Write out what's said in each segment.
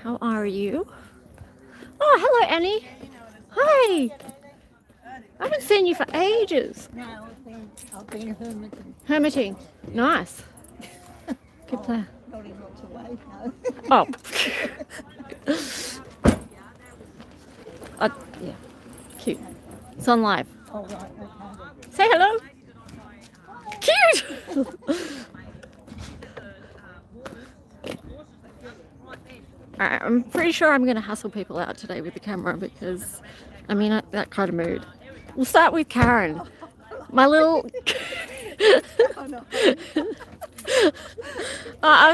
How are you? Oh, hello, Annie. Hi. I haven't seen you for ages. No, I've been hermiting. Hermiting. Nice. Good plan. Not in lots of ways, no. Oh. Yeah. Cute. It's on live. Oh, right, okay. Say hello. Cute. Alright, I'm pretty sure I'm going to hustle people out today with the camera because I'm in that kind of mood. We'll start with Karen. My little... Oh, no. I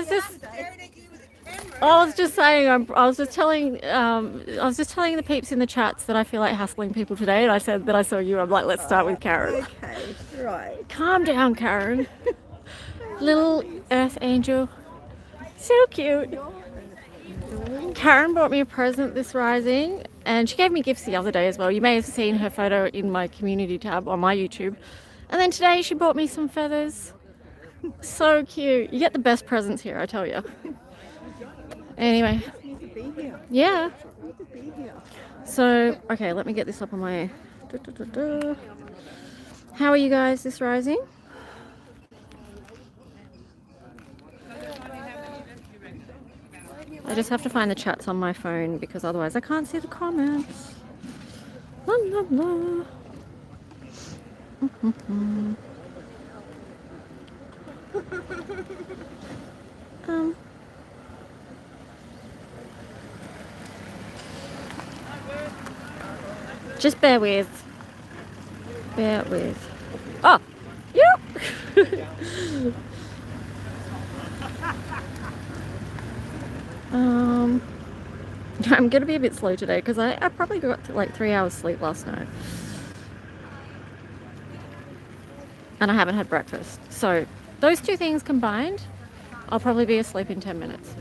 was just saying, I was just telling the peeps in the chats that I feel like hustling people today, and I said that I saw you. I'm like, let's start with Karen. Okay, right. Calm down, Karen. Little earth angel. So cute. Karen brought me a present this rising, and she gave me gifts the other day as well. You may have seen her photo in my community tab on my YouTube. And then today she bought me some feathers. So cute. You get the best presents here, I tell you. Anyway. Yeah. So, okay, let me get this up on my... How are you guys this rising? I just have to find the chats on my phone because otherwise I can't see the comments. La la la. Just bear with. Bear with. Oh, yep. I'm gonna be a bit slow today because I probably got like 3 hours sleep last night. And I haven't had breakfast. So those two things combined, I'll probably be asleep in 10 minutes.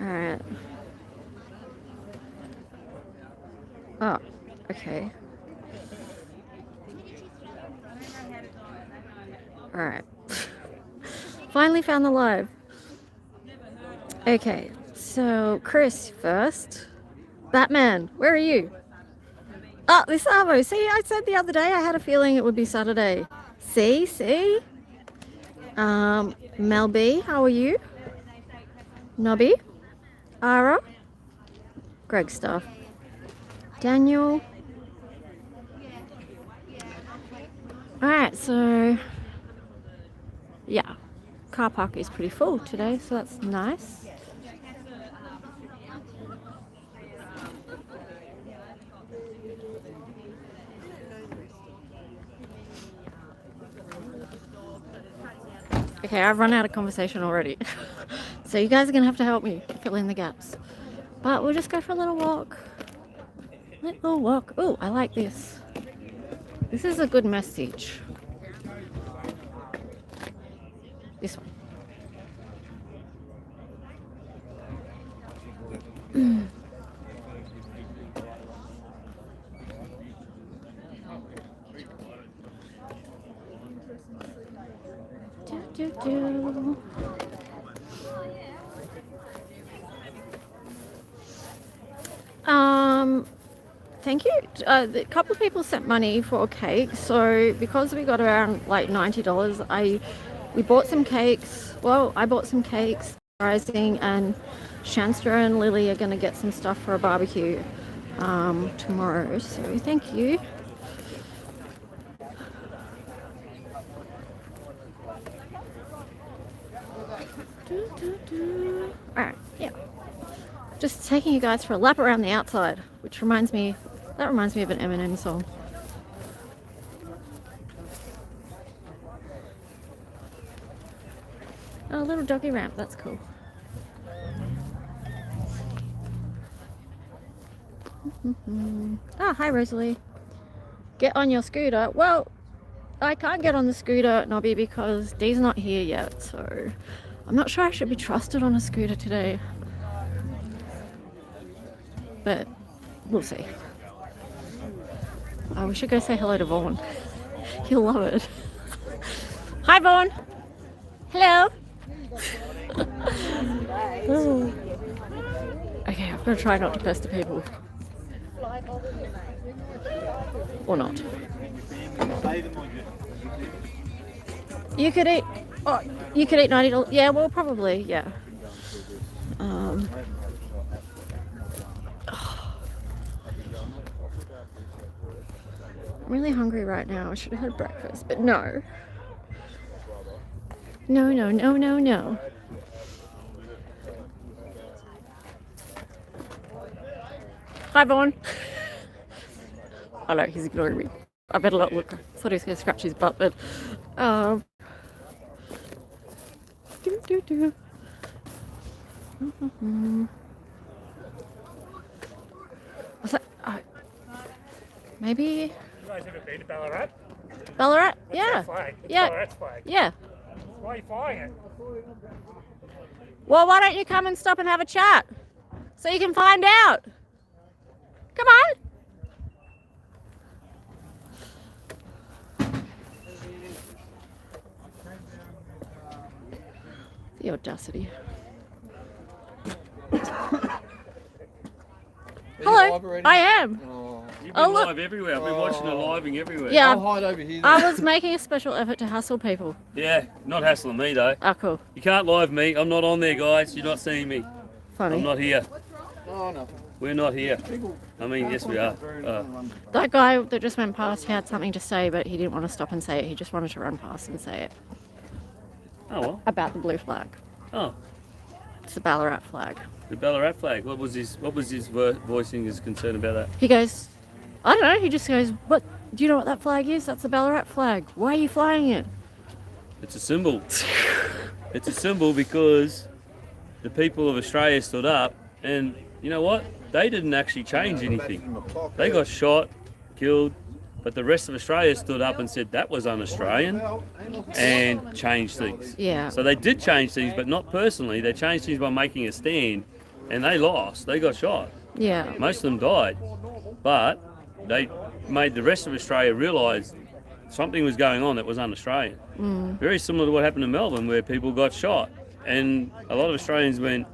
Alright. Oh, okay. Alright. Finally found the live. Okay, so Chris first. Batman, where are you? Oh, this Arvo. See, I said the other day I had a feeling it would be Saturday. See? Mel B, how are you? Nobby? Ara? Greg stuff. Daniel? Alright, so... yeah. Car park is pretty full today, so that's nice. Okay, I've run out of conversation already. So you guys are going to have to help me fill in the gaps. But we'll just go for a little walk. Little walk. Oh, I like this. This is a good message. This one. Thank you. A couple of people sent money for a cake, so because we got around like $90, we bought some cakes. Well, I bought some cakes, rising, and Shanster and Lily are going to get some stuff for a barbecue tomorrow. So thank you. Alright, yeah. Just taking you guys for a lap around the outside, which reminds me of an Eminem song. Oh, a little doggy ramp, that's cool. Oh, hi Rosalie. Get on your scooter. Well, I can't get on the scooter, Nobby, because Dee's not here yet, so I'm not sure I should be trusted on a scooter today. But we'll see. Oh, we should go say hello to Vaughn. He'll love it. Hi, Vaughn. Hello. I'm going to try not to pester people. Or not. You could eat... Oh, you could eat $90... Yeah, well, probably, yeah. I'm really hungry right now. I should have had breakfast, but no. No, no, no, no, no. Hi, Vaughn. Oh no, he's ignoring me. I better not look. I thought he was going to scratch his butt, but... Was that... maybe... You guys ever been to Ballarat? Ballarat? That's Yeah. our flag. It's Yeah. Ballarat's flag. Yeah. Why are you flying it? Well, why don't you come and stop and have a chat? So you can find out. Come on. The audacity. Hello. I am. You've Oh, been look. live everywhere. I've been watching the living everywhere. Yeah. I'll hide over here. I was making a special effort to hustle people. Yeah, not hassling me though. Oh, cool. You can't live me. I'm not on there, guys. You're not seeing me. Funny. I'm not here. Oh, no. We're not here. I mean, yes, we are. That guy that just went past had something to say, but he didn't want to stop and say it. He just wanted to run past and say it. Oh well. About the blue flag. Oh, It's the Ballarat flag. the Ballarat flag. What was his voicing his concern about that? He goes, I don't know. He just goes, what? Do you know what that flag is? That's the Ballarat flag. Why are you flying it? It's a symbol. It's a symbol because the people of Australia stood up, and you know what? They didn't actually change anything. They got shot, killed, but the rest of Australia stood up and said that was un-Australian and changed things. Yeah. So they did change things, but not personally. They changed things by making a stand, and they lost. They got shot. Yeah. Most of them died, but they made the rest of Australia realise something was going on that was un-Australian. Very similar to what happened in Melbourne, where people got shot, and a lot of Australians went,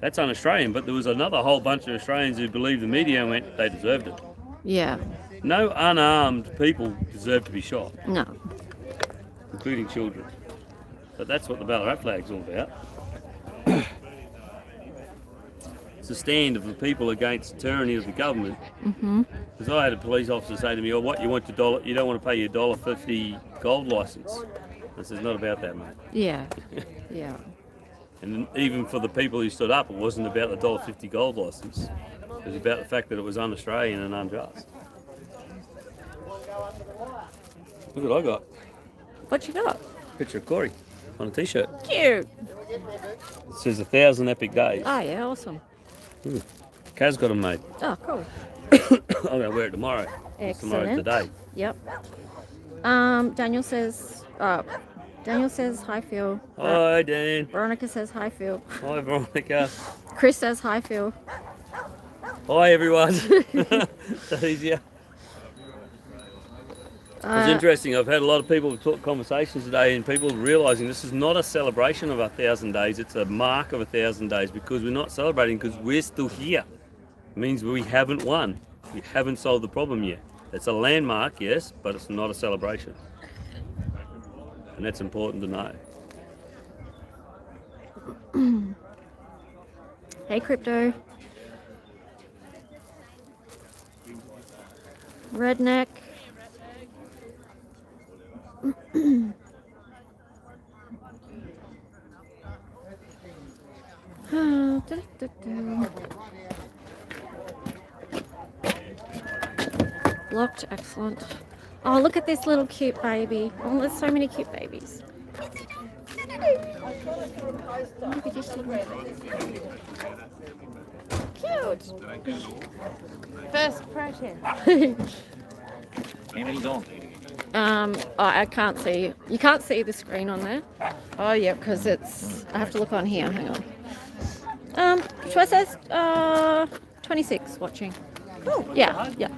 that's un-Australian, but there was another whole bunch of Australians who believed the media and went, they deserved it. Yeah. No unarmed people deserve to be shot, No. including children. But that's what the Ballarat flag's all about. It's a stand of the people against the tyranny of the government. Because I had a police officer say to me, "Oh, what you want you don't want to pay your $1.50 gold license." I said, "Not about that, mate." Yeah. Yeah. And even for the people who stood up, it wasn't about the $1.50 gold license. It was about the fact that it was un-Australian and unjust. Look what I got. What you got? Picture of Corey on a t-shirt. Cute. It says 1,000 epic days. Oh, yeah. Awesome. Kaz got them made. Oh, cool. I'm going to wear it tomorrow. Tomorrow's the Excellent. day. Yep. Daniel says hi, Phil. Hi, Dan. Veronica says hi, Phil. Hi, Veronica. Chris says hi, Phil. Hi, everyone. That's easier. It's interesting. I've had a lot of people talk conversations today, and people realising this is not a celebration of 1,000 days. It's a mark of 1,000 days because we're not celebrating because we're still here. It means we haven't won. We haven't solved the problem yet. It's a landmark, yes, but it's not a celebration. And that's important to know. Hey, Crypto. Redneck. Locked, excellent. Oh, look at this little cute baby. Oh, there's so many cute babies. Look at this little cute. First impression. Oh, I can't see. You can't see the screen on there. Oh, yeah, because it's. I have to look on here. Hang on. What says 26 watching. Oh, yeah, yeah.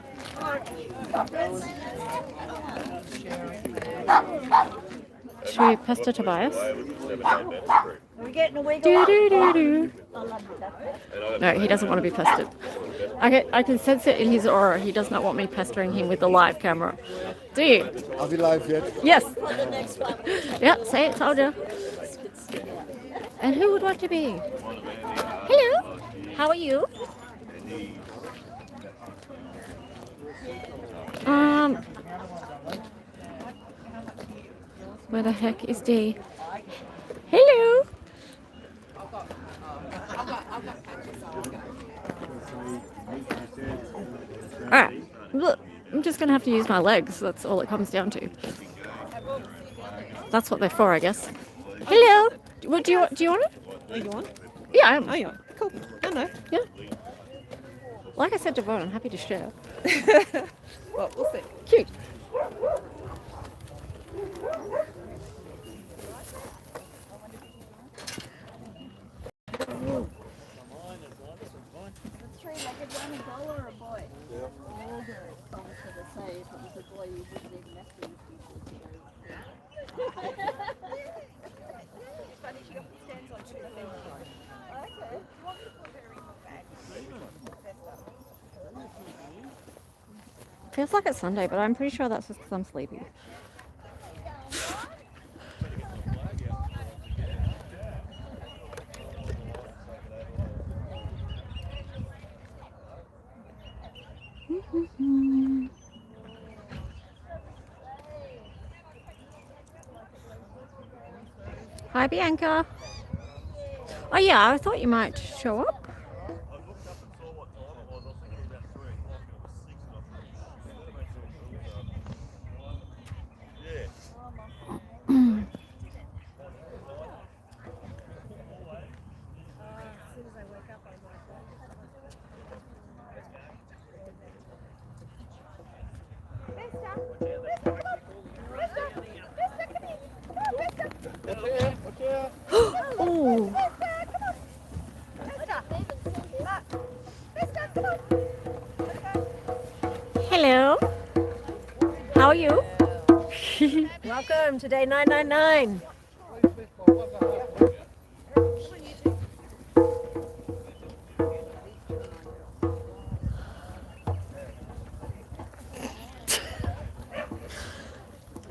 Should we pester Tobias? Are we getting a wiggle Do up? do do do. No, he doesn't want to be pestered. I can sense it in his aura. He does not want me pestering him with the live camera. Do you? Are we live yet? Yes. Yeah, say it, told you. And who would want to be? Hello. How are you? Where the heck is Dee? Hello. Alright, look, I'm just gonna have to use my legs. That's all it comes down to. That's what they're for, I guess. Hello. What do you want it? Oh, you want? Yeah, I am. Oh, you want? Cool. I know. Yeah. Like I said to Vaughn, I'm happy to share. Well, we'll see. Cute. Three-legged one, a girl or a boy? All girls. I was going to say, if it was a boy, you wouldn't even have to use Funny, she often stands on 2 feet. Okay. What would put her in the bag? Feels like it's Sunday, but I'm pretty sure that's just because I'm sleepy. Hi, Bianca. Oh yeah, I thought you might show up. Oh. Hello. How are you? Welcome to day 999.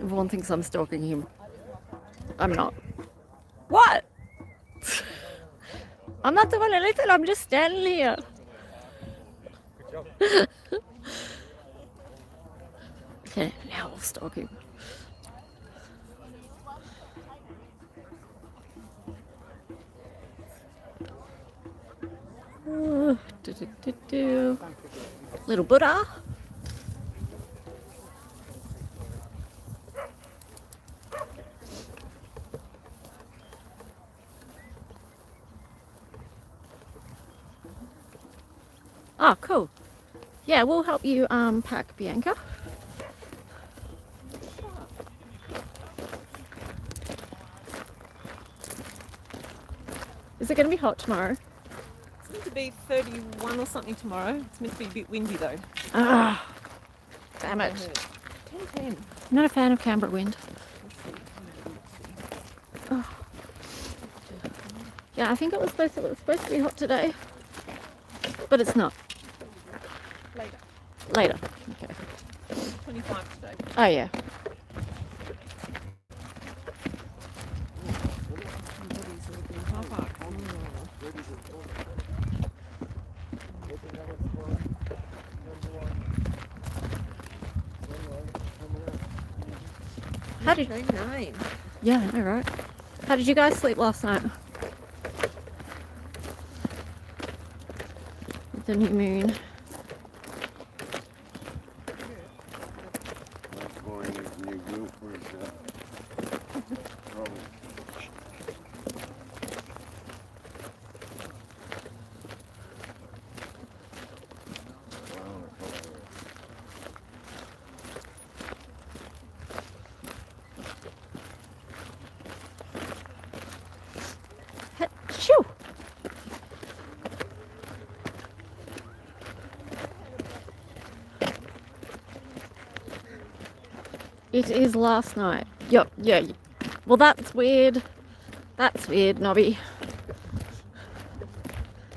Everyone thinks I'm stalking him. I'm not. What? I'm not doing anything. I'm just standing here. Okay, now we'll stalk him. Little Buddha. Oh, cool. Yeah, we'll help you pack, Bianca. Is it going to be hot tomorrow? It's meant to be 31 or something tomorrow. It's meant to be a bit windy though. Ah, damn it. 10. I'm not a fan of Canberra wind. Oh. Yeah, I think it was supposed to be hot today, but it's not. Later. Later. Okay. 25 today. Oh yeah. How did? 9. Yeah, I know, right? How did you guys sleep last night? With the new moon. Shoo! It is last night. Yep, yeah. Well, that's weird. That's weird, Nobby.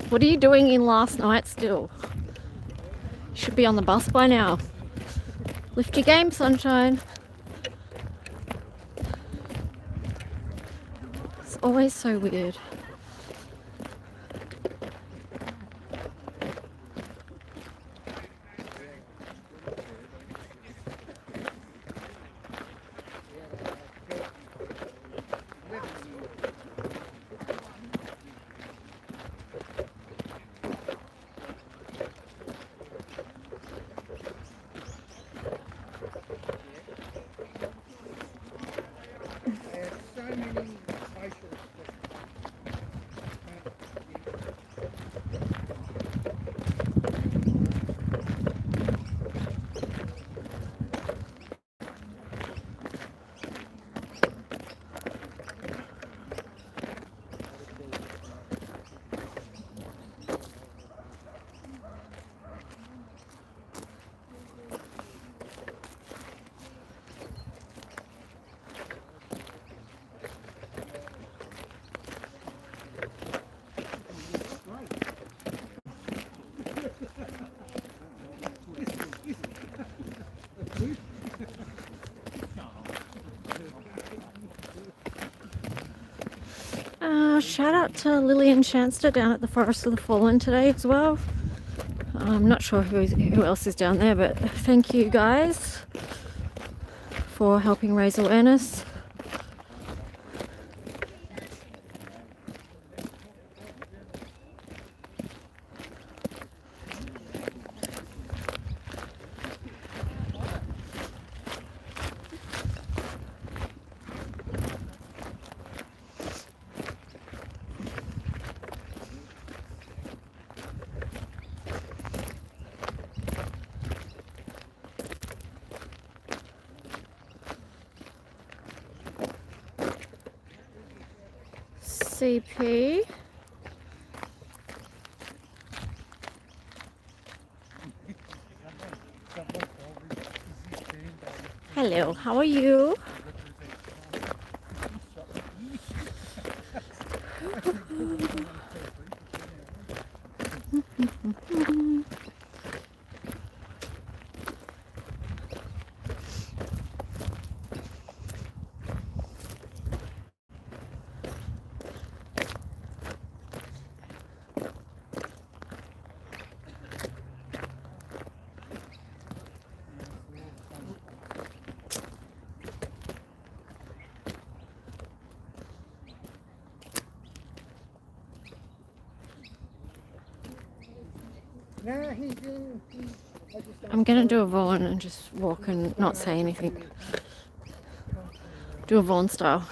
What are you doing in last night still? Should be on the bus by now. Lift your game, sunshine. It's always so weird. Shout out to Lily and Chanster down at the Forest of the Fallen today as well. I'm not sure who else is down there, but thank you guys for helping raise awareness. CP. Hello, how are you? I'm gonna do a Vaughan and just walk and not say anything. Do a Vaughan style.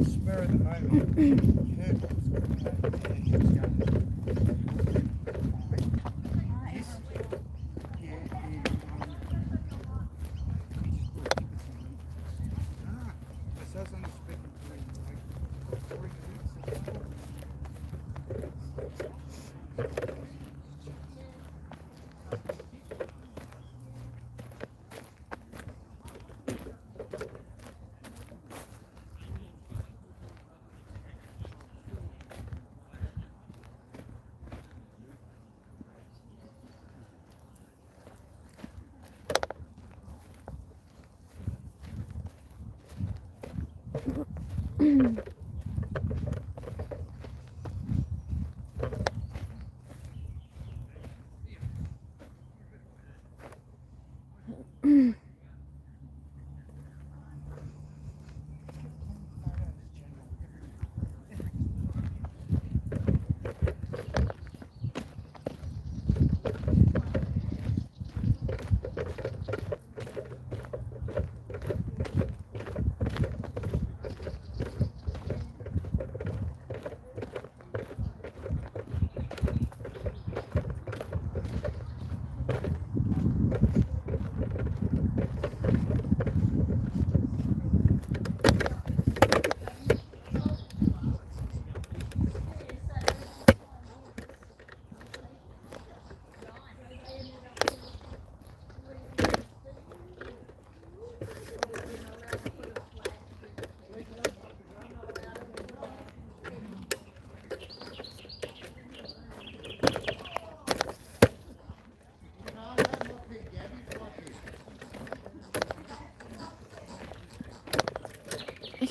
Spur of the moment. You heard what was going on. He was going. Yes. Yeah. This doesn't speak like 3 weeks.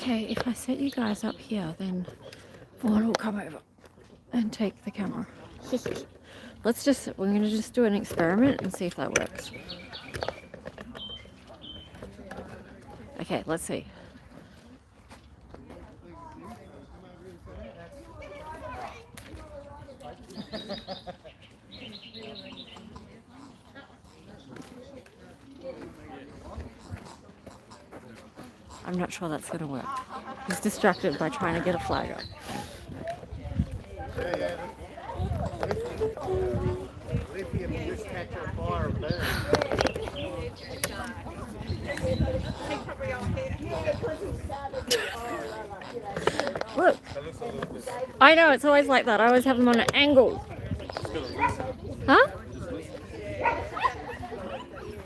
Okay, if I set you guys up here, then Vaughn will come over and take the camera. We're gonna just do an experiment and see if that works. Okay, let's see. I'm not sure that's gonna work. He's distracted by trying to get a flag up. Lithium just catch a fire and burn. Look, I know, it's always like that. I always have them on an angle. Huh?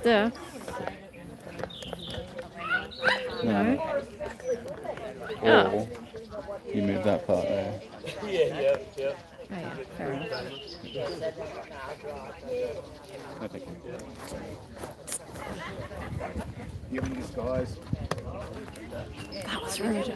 There. No. Or you move that part there. Yeah. Oh, yeah, fair enough. You in disguise. That was rude.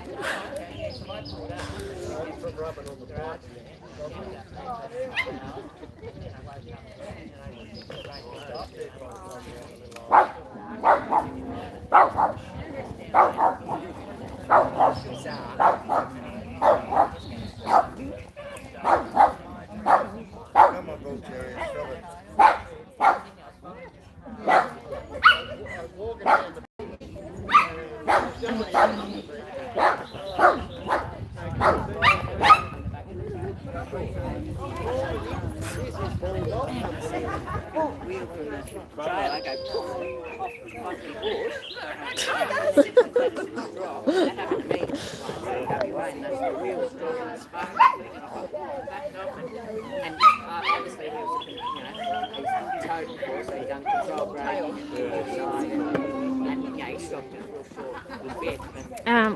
Come on, go, Jerry. Shove it.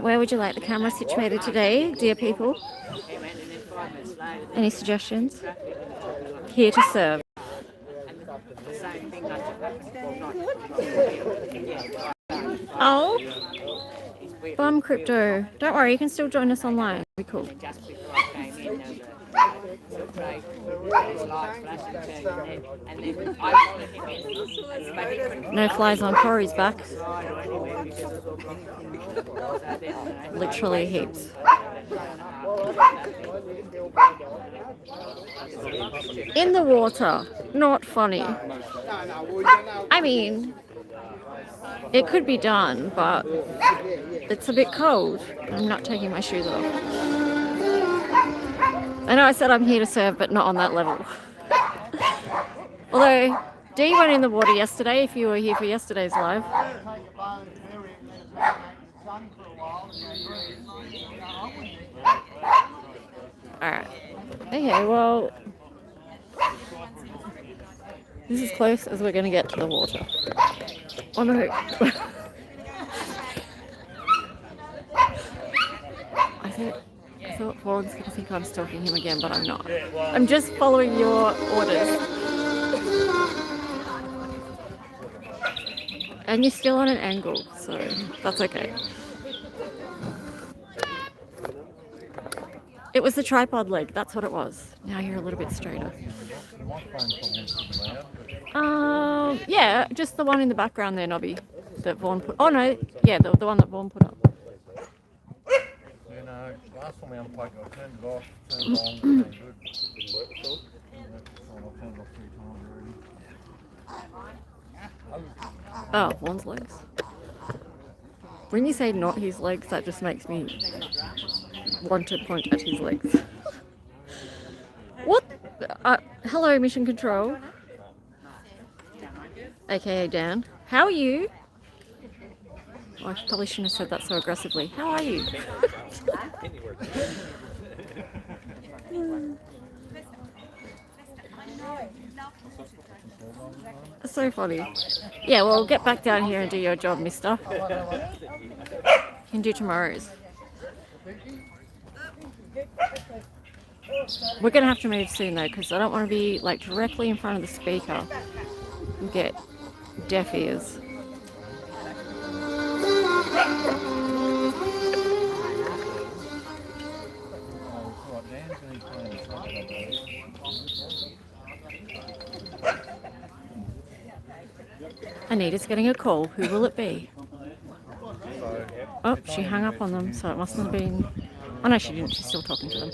Where would you like the camera situated today, dear people? Any suggestions? Here to serve. Oh, Bum Crypto. Don't worry, you can still join us online. It'll be cool. No flies on Corey's back. Literally heaps. In the water. Not funny. I mean, it could be done, but it's a bit cold. I'm not taking my shoes off. I know I said I'm here to serve, but not on that level. Although, Dee went in the water yesterday, if you were here for yesterday's live. Alright. Okay, well, this is close as we're going to get to the water. On the hook. I thought Vaughn's going to think I'm stalking him again, but I'm not. I'm just following your orders. And you're still on an angle, so that's okay. It was the tripod leg, that's what it was. Now you're a little bit straighter. Yeah, just the one in the background there, Nobby, that Vaughn put. Oh no, yeah, the one that Vaughn put up. You know, last time I unplugged it, I turned it off, turned it on, turned it good. I've turned it off 3 times already. Oh, Vaughn's legs. When you say not his legs, that just makes me want to point at his legs. What? Hello, Mission Control. AKA Dan. How are you? Oh, I probably shouldn't have said that so aggressively. How are you? So funny. Yeah, well, get back down here and do your job, mister. You can do tomorrow's. We're going to have to move soon, though, because I don't want to be, like, directly in front of the speaker and get deaf ears. Anita's getting a call. Who will it be? So, Oh, she hung up on them, so it must not have been... Oh no, she didn't. She's still talking to them.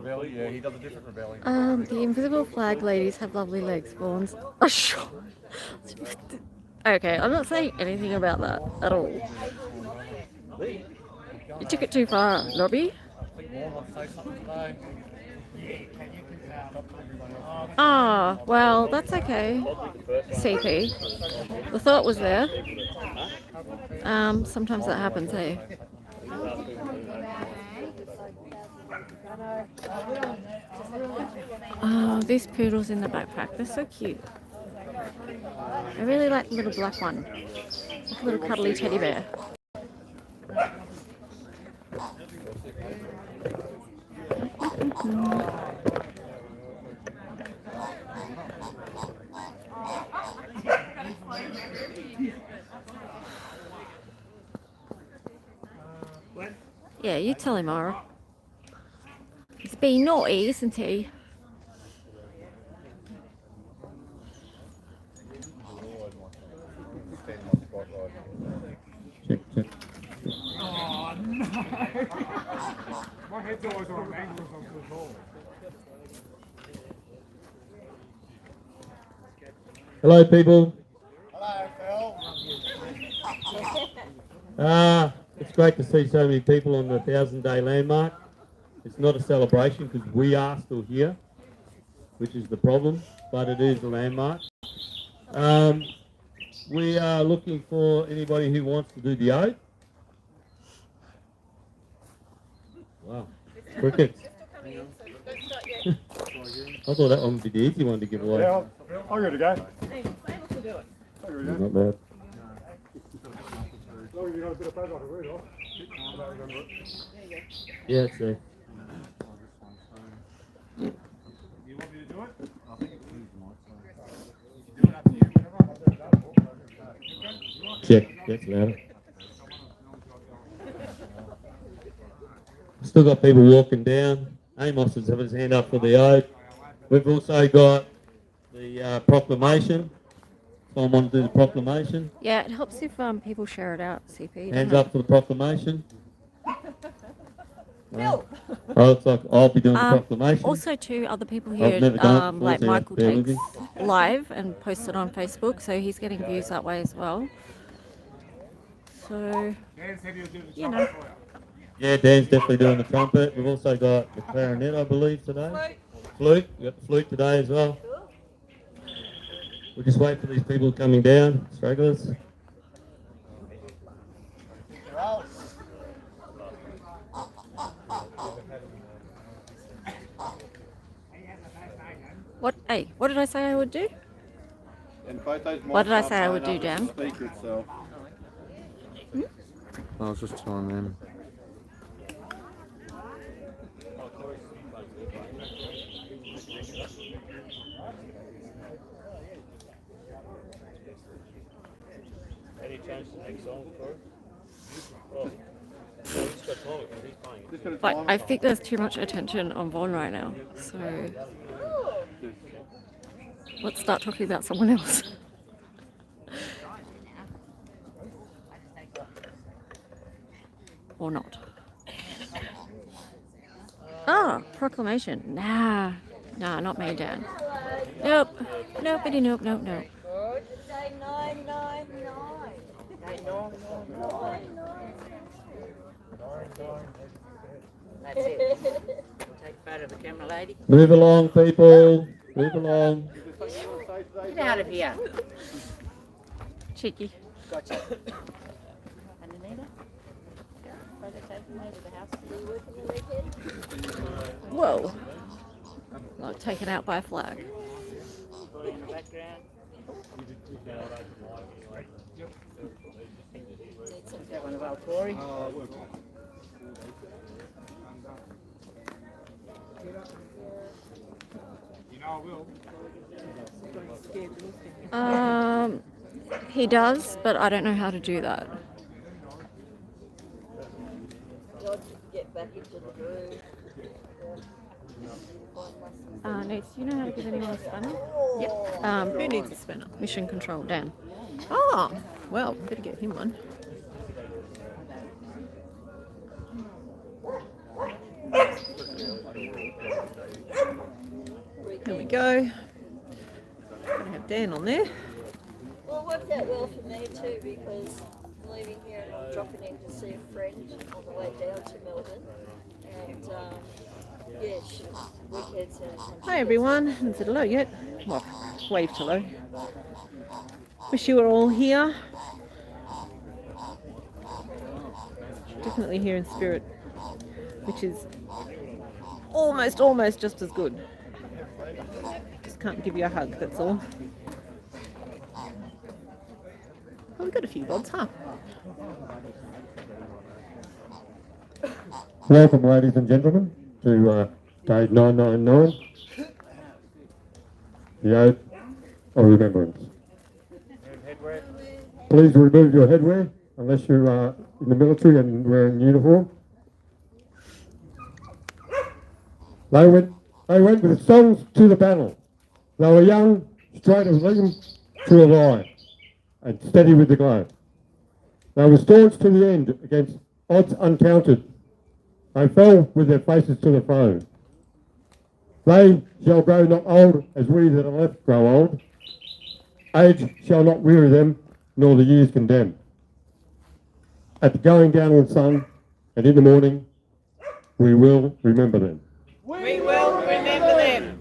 rebellion, yeah, he does a different rebellion. The invisible flag ladies have lovely legs, Vaughns. Oh, sure. Okay, I'm not saying anything about that at all. You took it too far, Robbie. I think Vaughan wants to say something today. Ah, well, that's okay. CP. The thought was there. Sometimes that happens, eh? Oh, these poodles in the backpack, they're so cute. I really like the little black one. It's like a little cuddly teddy bear. Yeah, you tell him, Ira. He's being naughty, isn't he? Check, check. Oh, no. My head's always on angles on the ball. Hello, people. Hello, Phil. It's great to see so many people on the 1,000-day landmark. It's not a celebration because we are still here, which is the problem, but it is a landmark. We are looking for anybody who wants to do the oath. Wow, crickets. I thought that one would be the easy one to give away. Yeah, I'm good to go. Not bad. As long as you got a bit of paper to read off. I don't remember it. Yeah, it's there. You want me to do it? I think it's do it up to you. Check, that's louder. Still got people walking down. Amos has had his hand up for the oath. We've also got the proclamation. Someone want to do the proclamation? Yeah, it helps if people share it out, CP. Hands up for the proclamation. Oh, looks like I'll be doing the proclamation. Also, too, other people I've here, never done it before, like so Michael bear with takes me. live and posts it on Facebook, so he's getting views that way as well. So, Dan said he was doing the you know. trumpet for you. Yeah, Dan's definitely doing the trumpet. We've also got the clarinet, I believe, today. Flute. We've got the flute today as well. We'll just wait for these people coming down, stragglers. What? Hey, what did I say I would do? And both those What did I mics say I are would do, lined up Dan? with the speaker itself. I was just telling them. Any chance the next song for it? Oh, he's got time because he's playing it. Just got a But timer. I think there's too much attention on Vaughn right now, so let's start talking about someone else. Or not. Ah, proclamation. Nah, not me, Dan. Nope. Nobody, nope. Say 999. That's it. Take a photo of the camera lady. Move along, people. Move along. Get out of here. Cheeky. Gotcha. And Anita? Yeah, photo taken over the house. Are you working the weekend? Whoa. Like taken out by a flag. In the background. Is that one of our Tory? You know I will. He does, but I don't know how to do that. God, get back into the groove. Needs, do you know how to give anyone a spanner? Yep. Who needs a spinner? Mission control, Dan. Oh, well, better get him one. There we go. Gonna have Dan on there. Well, it worked out well for me too because I'm leaving here and I'm dropping in to see a friend on the way down to Melbourne. And yeah, weekends and Hi everyone, haven't said hello yet. Well, waved hello. Wish you were all here. Definitely here in spirit, which is almost just as good. Just can't give you a hug, that's all. Oh, we got a few bods, huh? Welcome, ladies and gentlemen, to day 999, the Oath of Remembrance. Please remove your headwear unless you are in the military and wearing uniform. They went with songs to the battle. They were young, straight as limb to a lie, and steady with the glow. They were staunch to the end against odds uncounted. They fell with their faces to the foe. They shall grow not old as we that are left grow old. Age shall not weary them, nor the years condemn. At the going down of the sun and in the morning, we will remember them. We will remember them.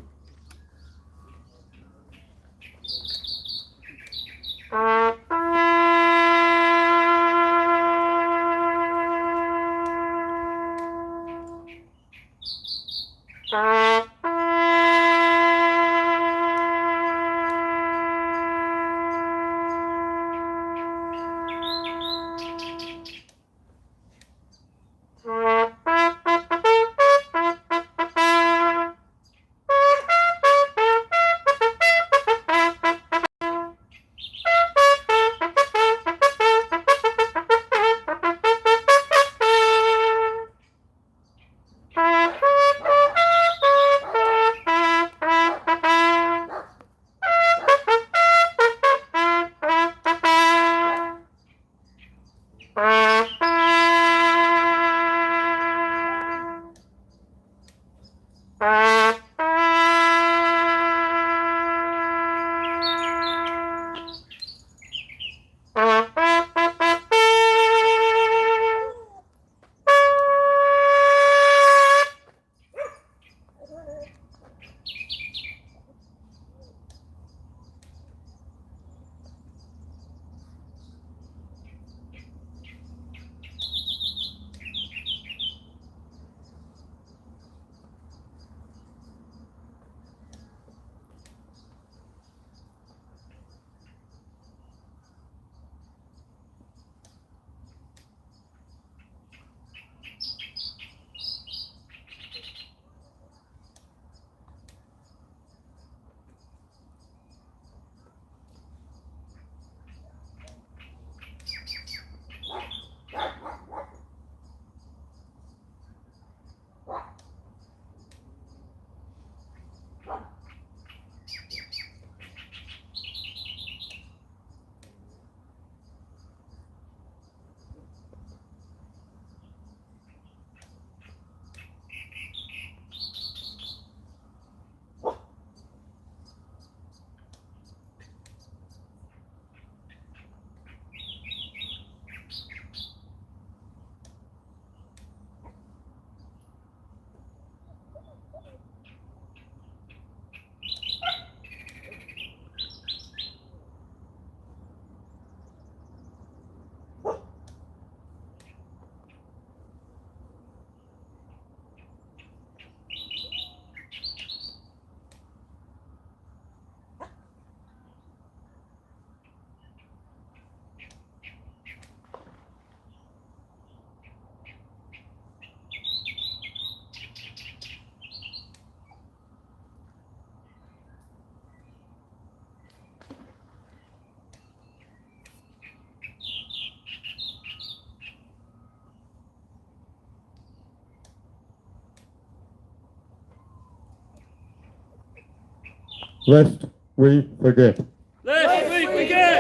lest we forget. Lest we forget!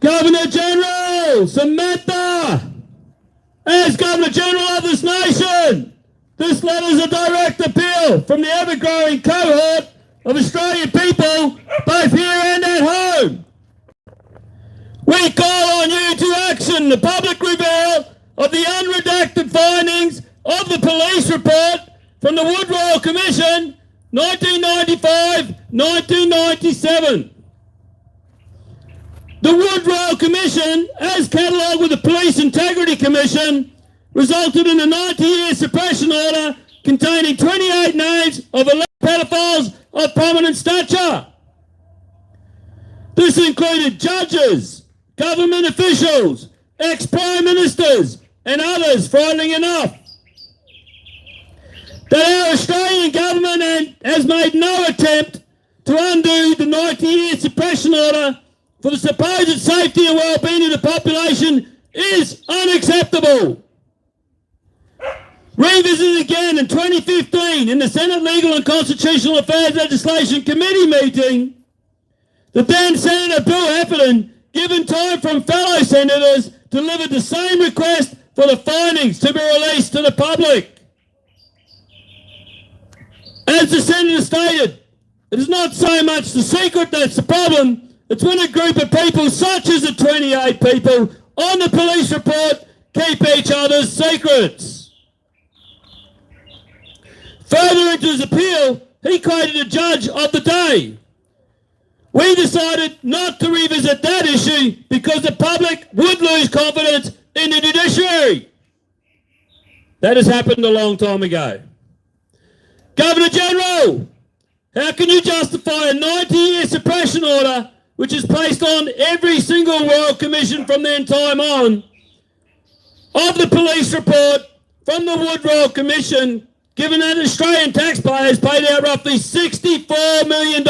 Governor General Samantha, as Governor General of this nation, this letter is a direct appeal from the ever-growing cohort of Australian people, both here and at home. We call on you to action the public reveal of the unredacted findings of the police report from the Wood Royal Commission 1995-1997. The Wood Royal Commission, as catalogued with the Police Integrity Commission, resulted in a 90-year suppression order containing 28 names of alleged pedophiles of prominent stature. This included judges, government officials, ex-prime ministers, and others, frightening enough. That our Australian government has made no attempt to undo the 90-year suppression order for the supposed safety and well-being of the population is unacceptable. Revisited again in 2015 in the Senate Legal and Constitutional Affairs Legislation Committee meeting, the then Senator Bill Heffernan, given time from fellow senators, delivered the same request for the findings to be released to the public. As the senator stated, it is not so much the secret that's the problem, it's when a group of people such as the 28 people on the police report keep each other's secrets. Further into his appeal, he created a judge of the day. We decided not to revisit that issue because the public would lose confidence in the judiciary. That has happened a long time ago. Governor General, how can you justify a 90-year suppression order which is placed on every single Royal Commission from then time on of the police report from the Wood Royal Commission, given that Australian taxpayers paid out roughly $64 million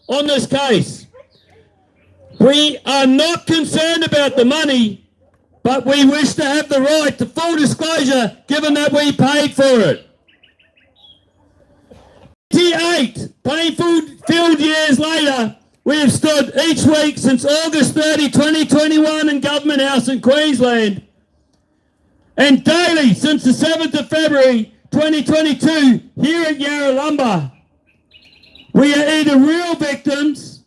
on this case? We are not concerned about the money, but we wish to have the right to full disclosure given that we paid for it. 88 pain-filled years later, we have stood each week since August 30, 2021 in Government House in Queensland, and daily since the 7th of February 2022 here at Yarralumba. We are either real victims,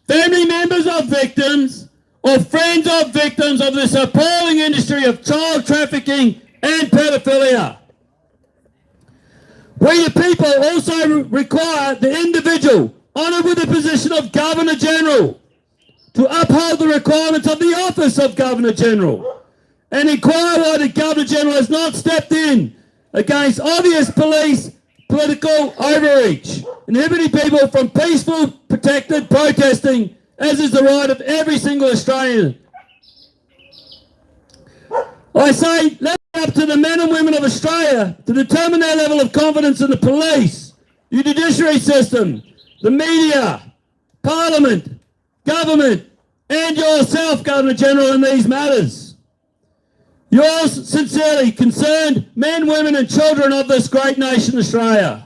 family members of victims, or friends of victims of this appalling industry of child trafficking and pedophilia. We the people also require the individual honoured with the position of Governor General to uphold the requirements of the office of Governor General and inquire why the Governor General has not stepped in against obvious police political overreach, inhibiting people from peaceful, protected protesting, as is the right of every single Australian. I say, let it be up to the men and women of Australia to determine their level of confidence in the police, the judiciary system, the media, Parliament, government, and yourself, Governor General, in these matters. Yours sincerely, concerned men, women and children of this great nation, Australia.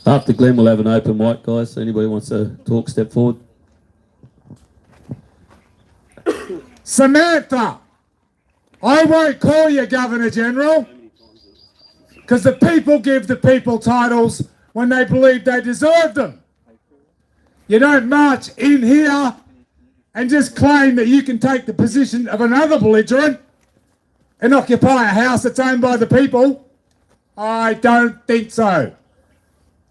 After Glenn, we'll have an open mic, guys. So anybody wants to talk, step forward. Samantha, I won't call you Governor General because the people give the people titles when they believe they deserve them. You don't march in here and just claim that you can take the position of another belligerent and occupy a house that's owned by the people. I don't think so.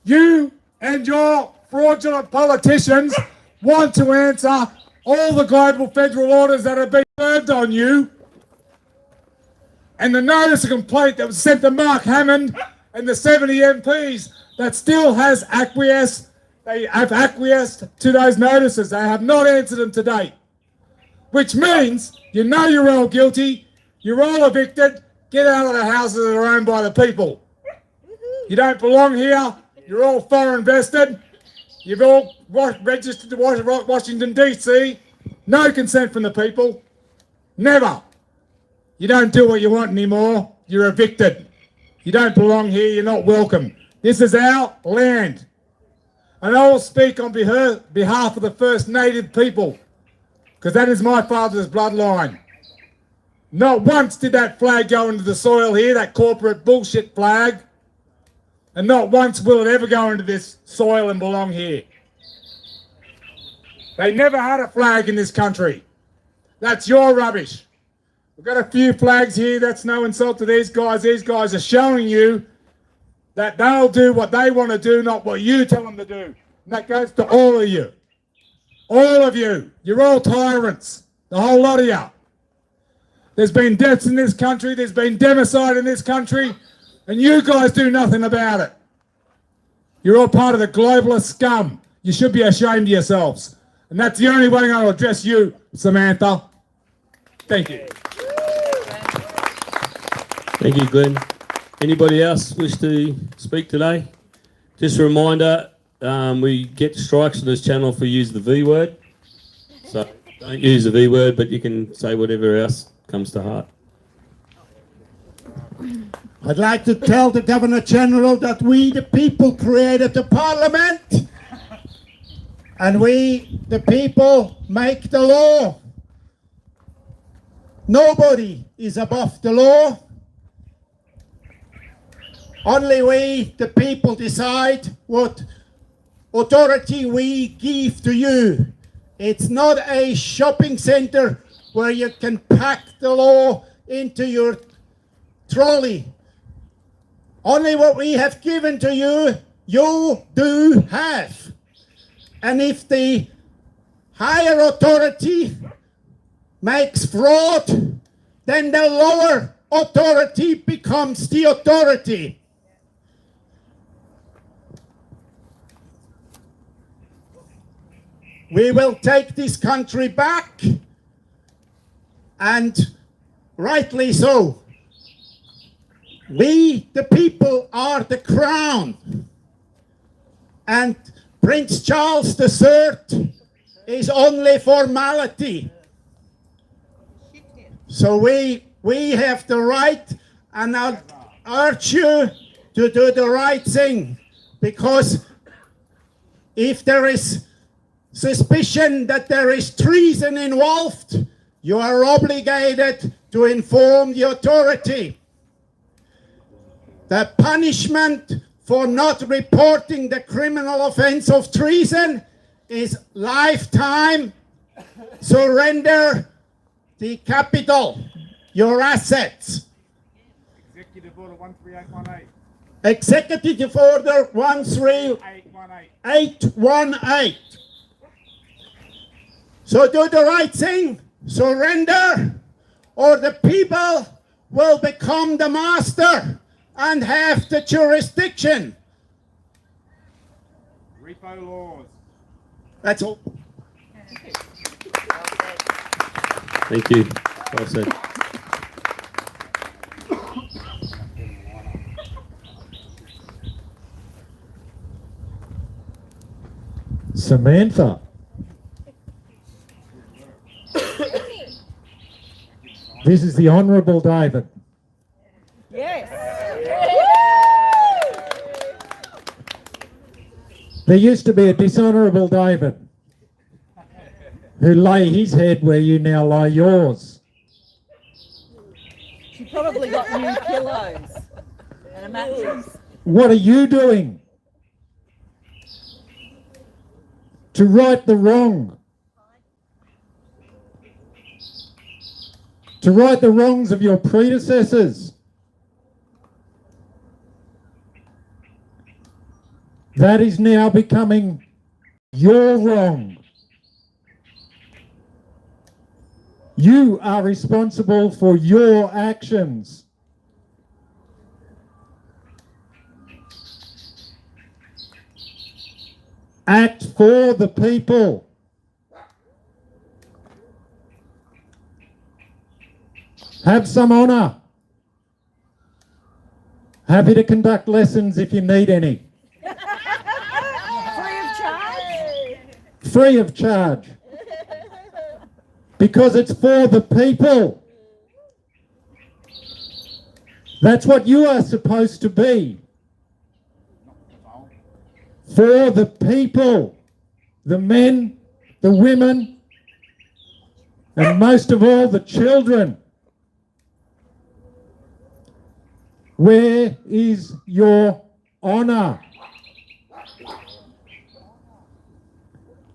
You and your fraudulent politicians want to answer all the global federal orders that have been served on you. And the notice of complaint that was sent to Mark Hammond and the 70 MPs that still has acquiesced, they have acquiesced to those notices. They have not answered them to date. Which means, you know you're all guilty, you're all evicted, get out of the houses that are owned by the people. You don't belong here, you're all foreign vested, you've all registered to Washington DC, no consent from the people, never. You don't do what you want anymore, you're evicted. You don't belong here, you're not welcome. This is our land. And I will speak on behalf of the First Native people, because that is my father's bloodline. Not once did that flag go into the soil here, that corporate bullshit flag. And not once will it ever go into this soil and belong here. They never had a flag in this country. That's your rubbish. We've got a few flags here, that's no insult to these guys. These guys are showing you that they'll do what they want to do, not what you tell them to do. And that goes to all of you. All of you. You're all tyrants. The whole lot of you. There's been deaths in this country, there's been democide in this country, and you guys do nothing about it. You're all part of the globalist scum. You should be ashamed of yourselves. And that's the only way I'm going to address you, Samantha. Thank you. Thank you, Glenn. Anybody else wish to speak today? Just a reminder, we get strikes on this channel for use the V word. So don't use the V word, but you can say whatever else comes to heart. I'd like to tell the Governor General that we, the people, created the Parliament. And we, the people, make the law. Nobody is above the law. Only we, the people, decide what authority we give to you. It's not a shopping center where you can pack the law into your trolley. Only what we have given to you, you do have. And if the higher authority makes fraud, then the lower authority becomes the authority. We will take this country back, and rightly so. We, the people, are the crown, and Prince Charles III is only formality. So we have the right, and I urge you to do the right thing, because if there is suspicion that there is treason involved, you are obligated to inform the authority. The punishment for not reporting the criminal offense of treason is lifetime. Surrender the capital, your assets. Executive Order 13818. Executive Order 13818. So do the right thing, surrender, or the people will become the master and have the jurisdiction. Repo laws. That's all. Thank you. Well said. Samantha. This is the Honourable David. Yes. There used to be a dishonourable David who lay his head where you now lay yours. She probably got new pillows and a mattress. What are you doing to right the wrong? To right the wrongs of your predecessors? That is now becoming your wrong. You are responsible for your actions. Act for the people. Have some honour. Happy to conduct lessons if you need any. Free of charge? Free of charge. Because it's for the people. That's what you are supposed to be. For the people. The men, the women, and most of all the children. Where is your honour?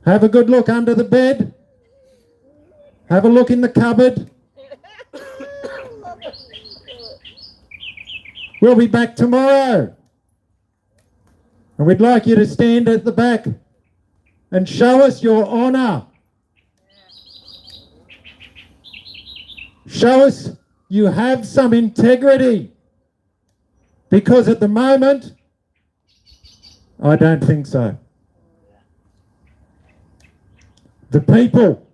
Have a good look under the bed. Have a look in the cupboard. We'll be back tomorrow. And we'd like you to stand at the back and show us your honour. Show us you have some integrity. Because at the moment, I don't think so. The people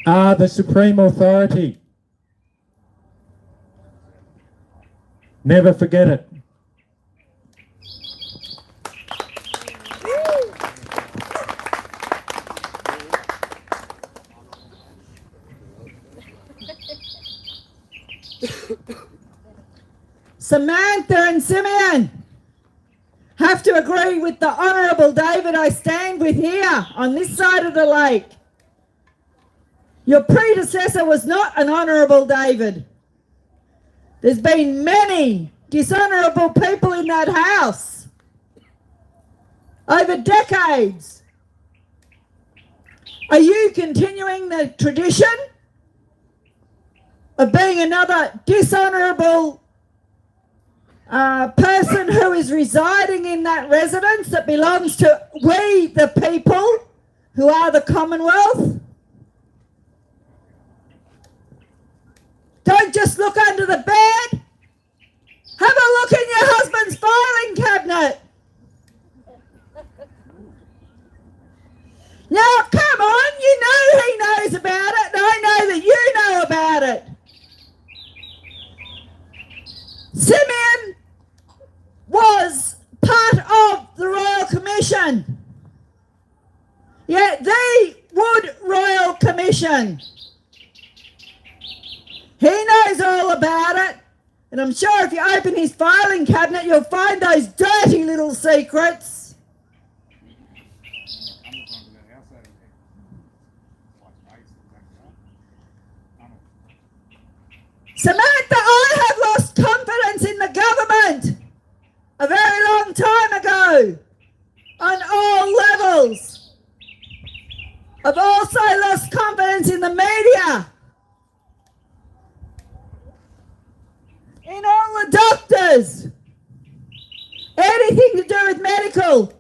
are the supreme authority. Never forget it. Samantha and Simeon have to agree with the Honourable David I stand with here on this side of the lake. Your predecessor was not an Honourable David. There's been many dishonourable people in that house over decades. Are you continuing the tradition of being another dishonourable person who is residing in that residence that belongs to we the people who are the Commonwealth? Don't just look under the bed. Have a look in your husband's filing cabinet. Now, come on, you know he knows about it, and I know that you know about it. Simeon was part of the Royal Commission. Yeah, the Wood Royal Commission. He knows all about it, and I'm sure if you open his filing cabinet, you'll find those dirty little secrets. Samantha, I have lost confidence in the government a very long time ago on all levels. I've also lost confidence in the media, in all the doctors, anything to do with medical.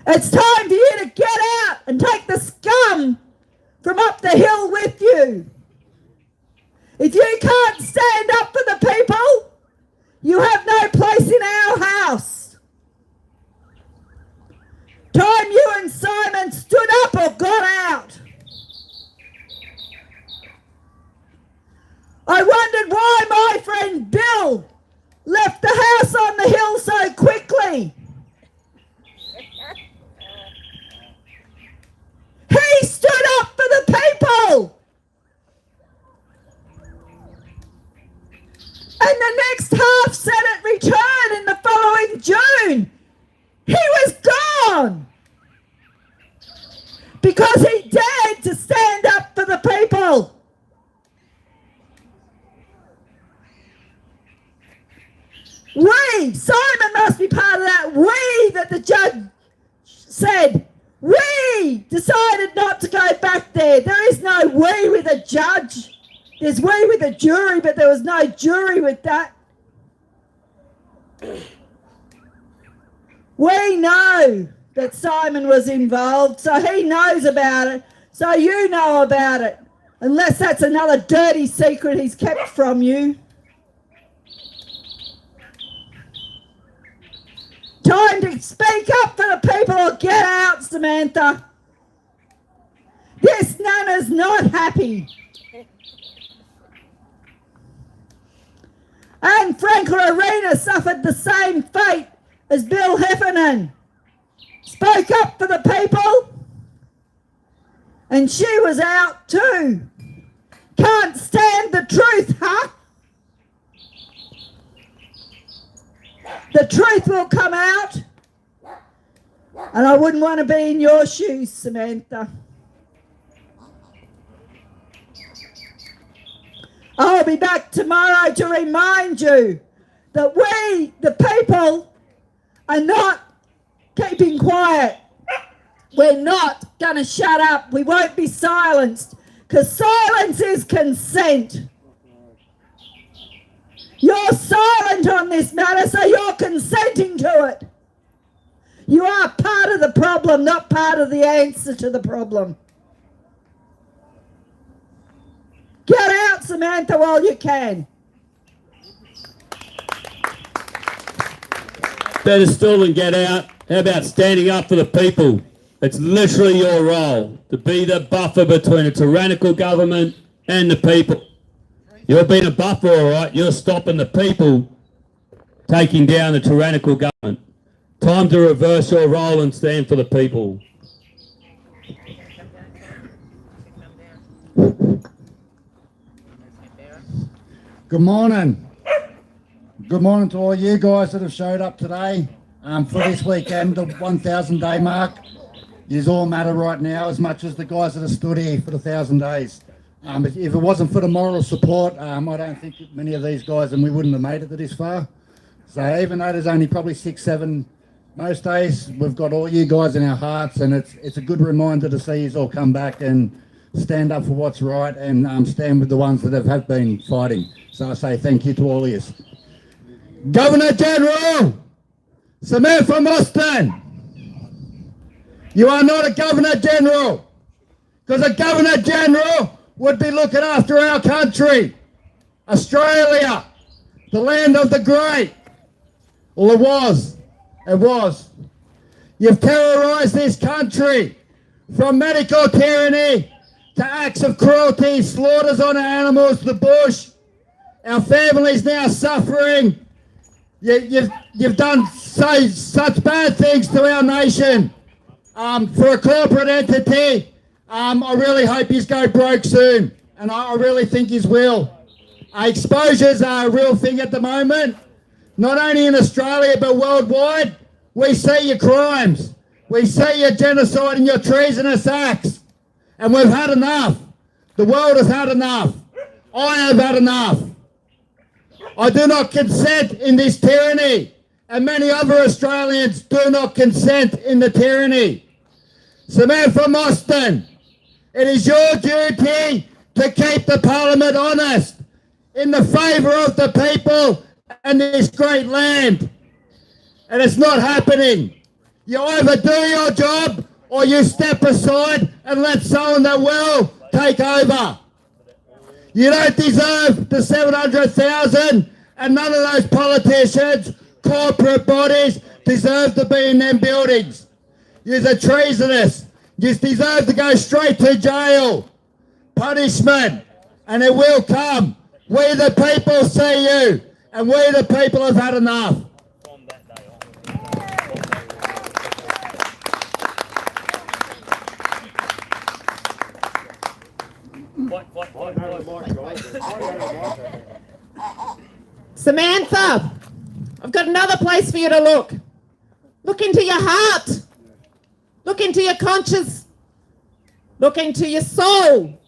It's time for you to get out and take the scum from up the hill with you. If you can't stand up for the people, you have no place in our house. Time you and Simon stood up or got out. I wondered why my friend Bill left the house on the hill so quickly. He stood up for the people. And the next half Senate return in the following June, he was gone. Because he dared to stand up for the people. We, Simon must be part of that we that the judge said. We decided not to go back there. There is no we with a judge. There's we with a jury, but there was no jury with that. We know that Simon was involved, so he knows about it, so you know about it, unless that's another dirty secret he's kept from you. Time to speak up for the people or get out, Samantha. This Nana's not happy. And Frank Arena suffered the same fate as Bill Heffernan. Spoke up for the people, and she was out too. Can't stand the truth, huh? The truth will come out, and I wouldn't want to be in your shoes, Samantha. I'll be back tomorrow to remind you that we, the people, are not keeping quiet. We're not going to shut up. We won't be silenced, because silence is consent. You're silent on this matter, so you're consenting to it. You are part of the problem, not part of the answer to the problem. Get out, Samantha, while you can. Better still than get out. How about standing up for the people? It's literally your role to be the buffer between a tyrannical government and the people. You're being a buffer, all right? You're stopping the people taking down the tyrannical government. Time to reverse your role and stand for the people. Good morning. Good morning to all you guys that have showed up today for this weekend, the 1,000 day mark. You all matter right now as much as the guys that have stood here for the 1,000 days. If it wasn't for the moral support, I don't think many of these guys and we wouldn't have made it to this far. So even though there's only probably 6, 7 most days, we've got all you guys in our hearts, and it's a good reminder to see you all come back and stand up for what's right and stand with the ones that have been fighting. So I say thank you to all of you. Governor General Samantha Mostyn, you are not a Governor General, because a Governor General would be looking after our country, Australia, the land of the great. Well, it was. You've terrorised this country from medical tyranny to acts of cruelty, slaughters on our animals, the bush. Our families now suffering. You've done such bad things to our nation. For a corporate entity, I really hope you go broke soon, and I really think you will. Exposures are a real thing at the moment, not only in Australia but worldwide. We see your crimes, we see your genocide and your treasonous acts, and we've had enough. The world has had enough. I have had enough. I do not consent in this tyranny, and many other Australians do not consent in the tyranny. Samantha Mostyn, it is your duty to keep the Parliament honest in the favour of the people and this great land. And it's not happening. You either do your job or you step aside and let someone that will take over. You don't deserve the 700,000, and none of those politicians, corporate bodies deserve to be in them buildings. You're treasonous. You deserve to go straight to jail. Punishment. And it will come. We the people see you, and we the people have had enough. Samantha, I've got another place for you to look. Look into your heart. Look into your conscience. Look into your soul.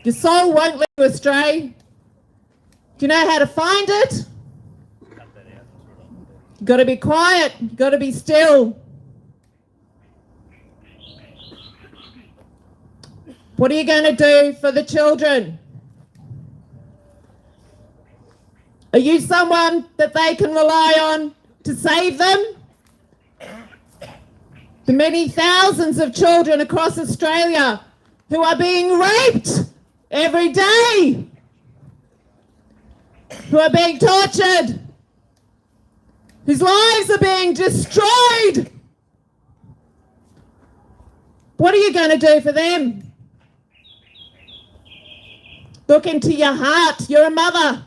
Your soul won't lead you astray. Do you know how to find it? You've got to be quiet. You've got to be still. What are you going to do for the children? Are you someone that they can rely on to save them? The many thousands of children across Australia who are being raped every day, who are being tortured, whose lives are being destroyed. What are you going to do for them? Look into your heart. You're a mother.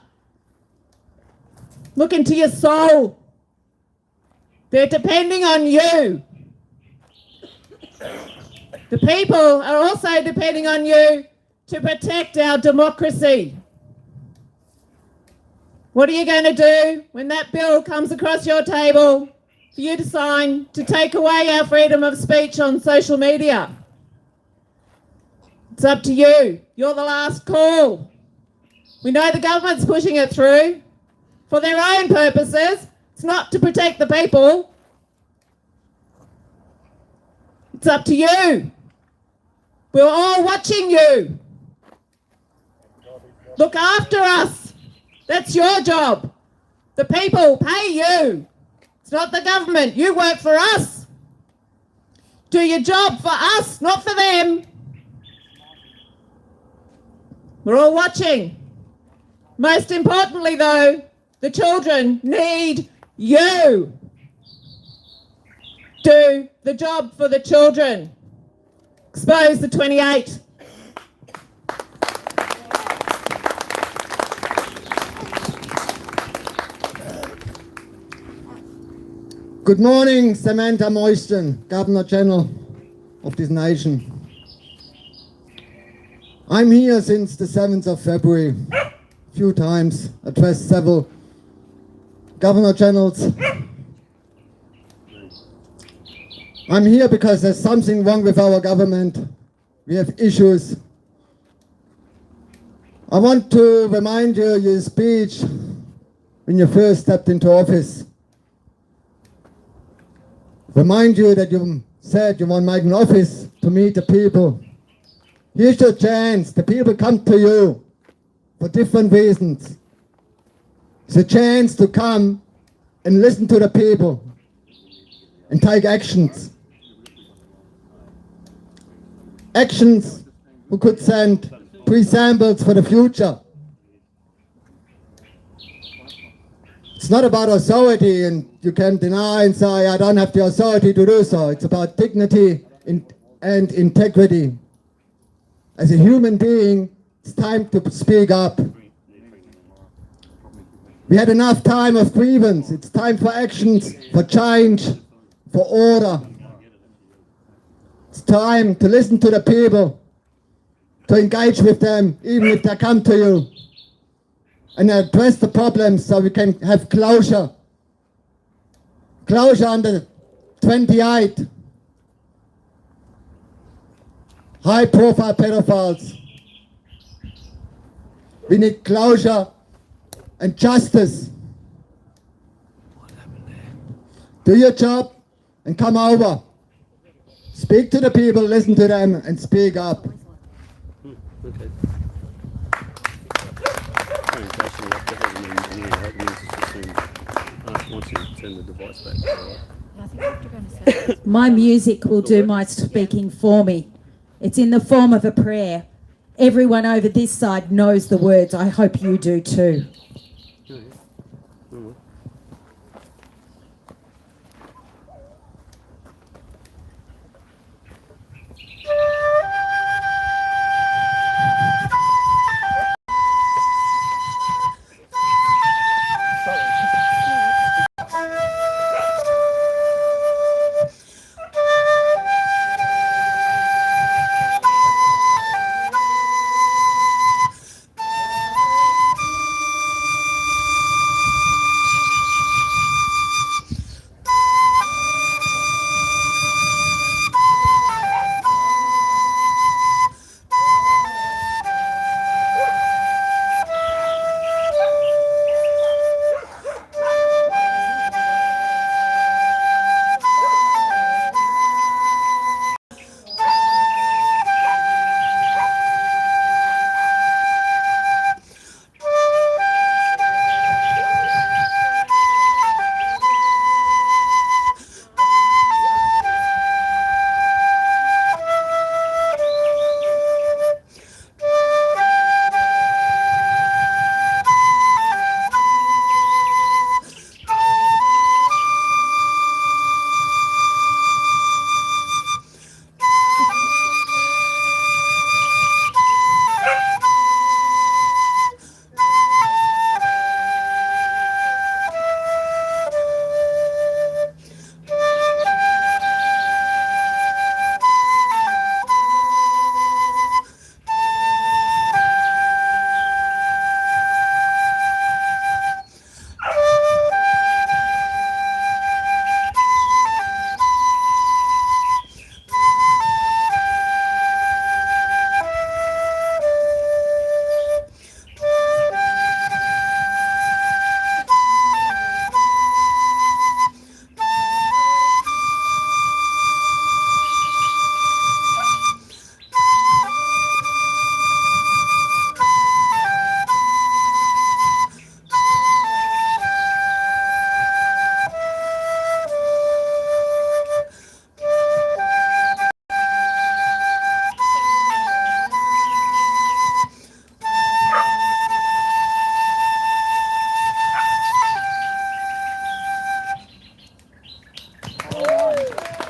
Look into your soul. They're depending on you. The people are also depending on you to protect our democracy. What are you going to do when that bill comes across your table for you to sign to take away our freedom of speech on social media? It's up to you. You're the last call. We know the government's pushing it through for their own purposes. It's not to protect the people. It's up to you. We're all watching you. Look after us. That's your job. The people pay you. It's not the government. You work for us. Do your job for us, not for them. We're all watching. Most importantly, though, the children need you. Do the job for the children. Expose the 28. Good morning, Samantha Moyston, Governor General of this nation. I'm here since the 7th of February, a few times, addressed several Governor Generals. I'm here because there's something wrong with our government. We have issues. I want to remind you your speech when you first stepped into office. Remind you that you said you want to make an office to meet the people. Here's your chance. The people come to you for different reasons. It's a chance to come and listen to the people and take actions. Actions who could send pre-samples for the future. It's not about authority, and you can deny and say, I don't have the authority to do so. It's about dignity and integrity. As a human being, it's time to speak up. We had enough time of grievance. It's time for actions, for change, for order. It's time to listen to the people, to engage with them, even if they come to you, and address the problems so we can have closure. Closure on the 28 high-profile pedophiles. We need closure and justice. Do your job and come over. Speak to the people, listen to them, and speak up. Okay. Once you turn the device back. My music will do my speaking for me. It's in the form of a prayer. Everyone over this side knows the words. I hope you do too.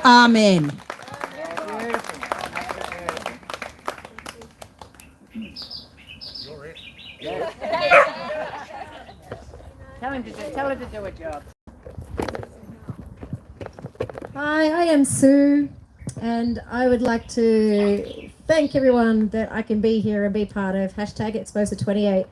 Amen. Tell her to do a job. Hi, I am Sue, and I would like to thank everyone that I can be here and be part of #Exposer28.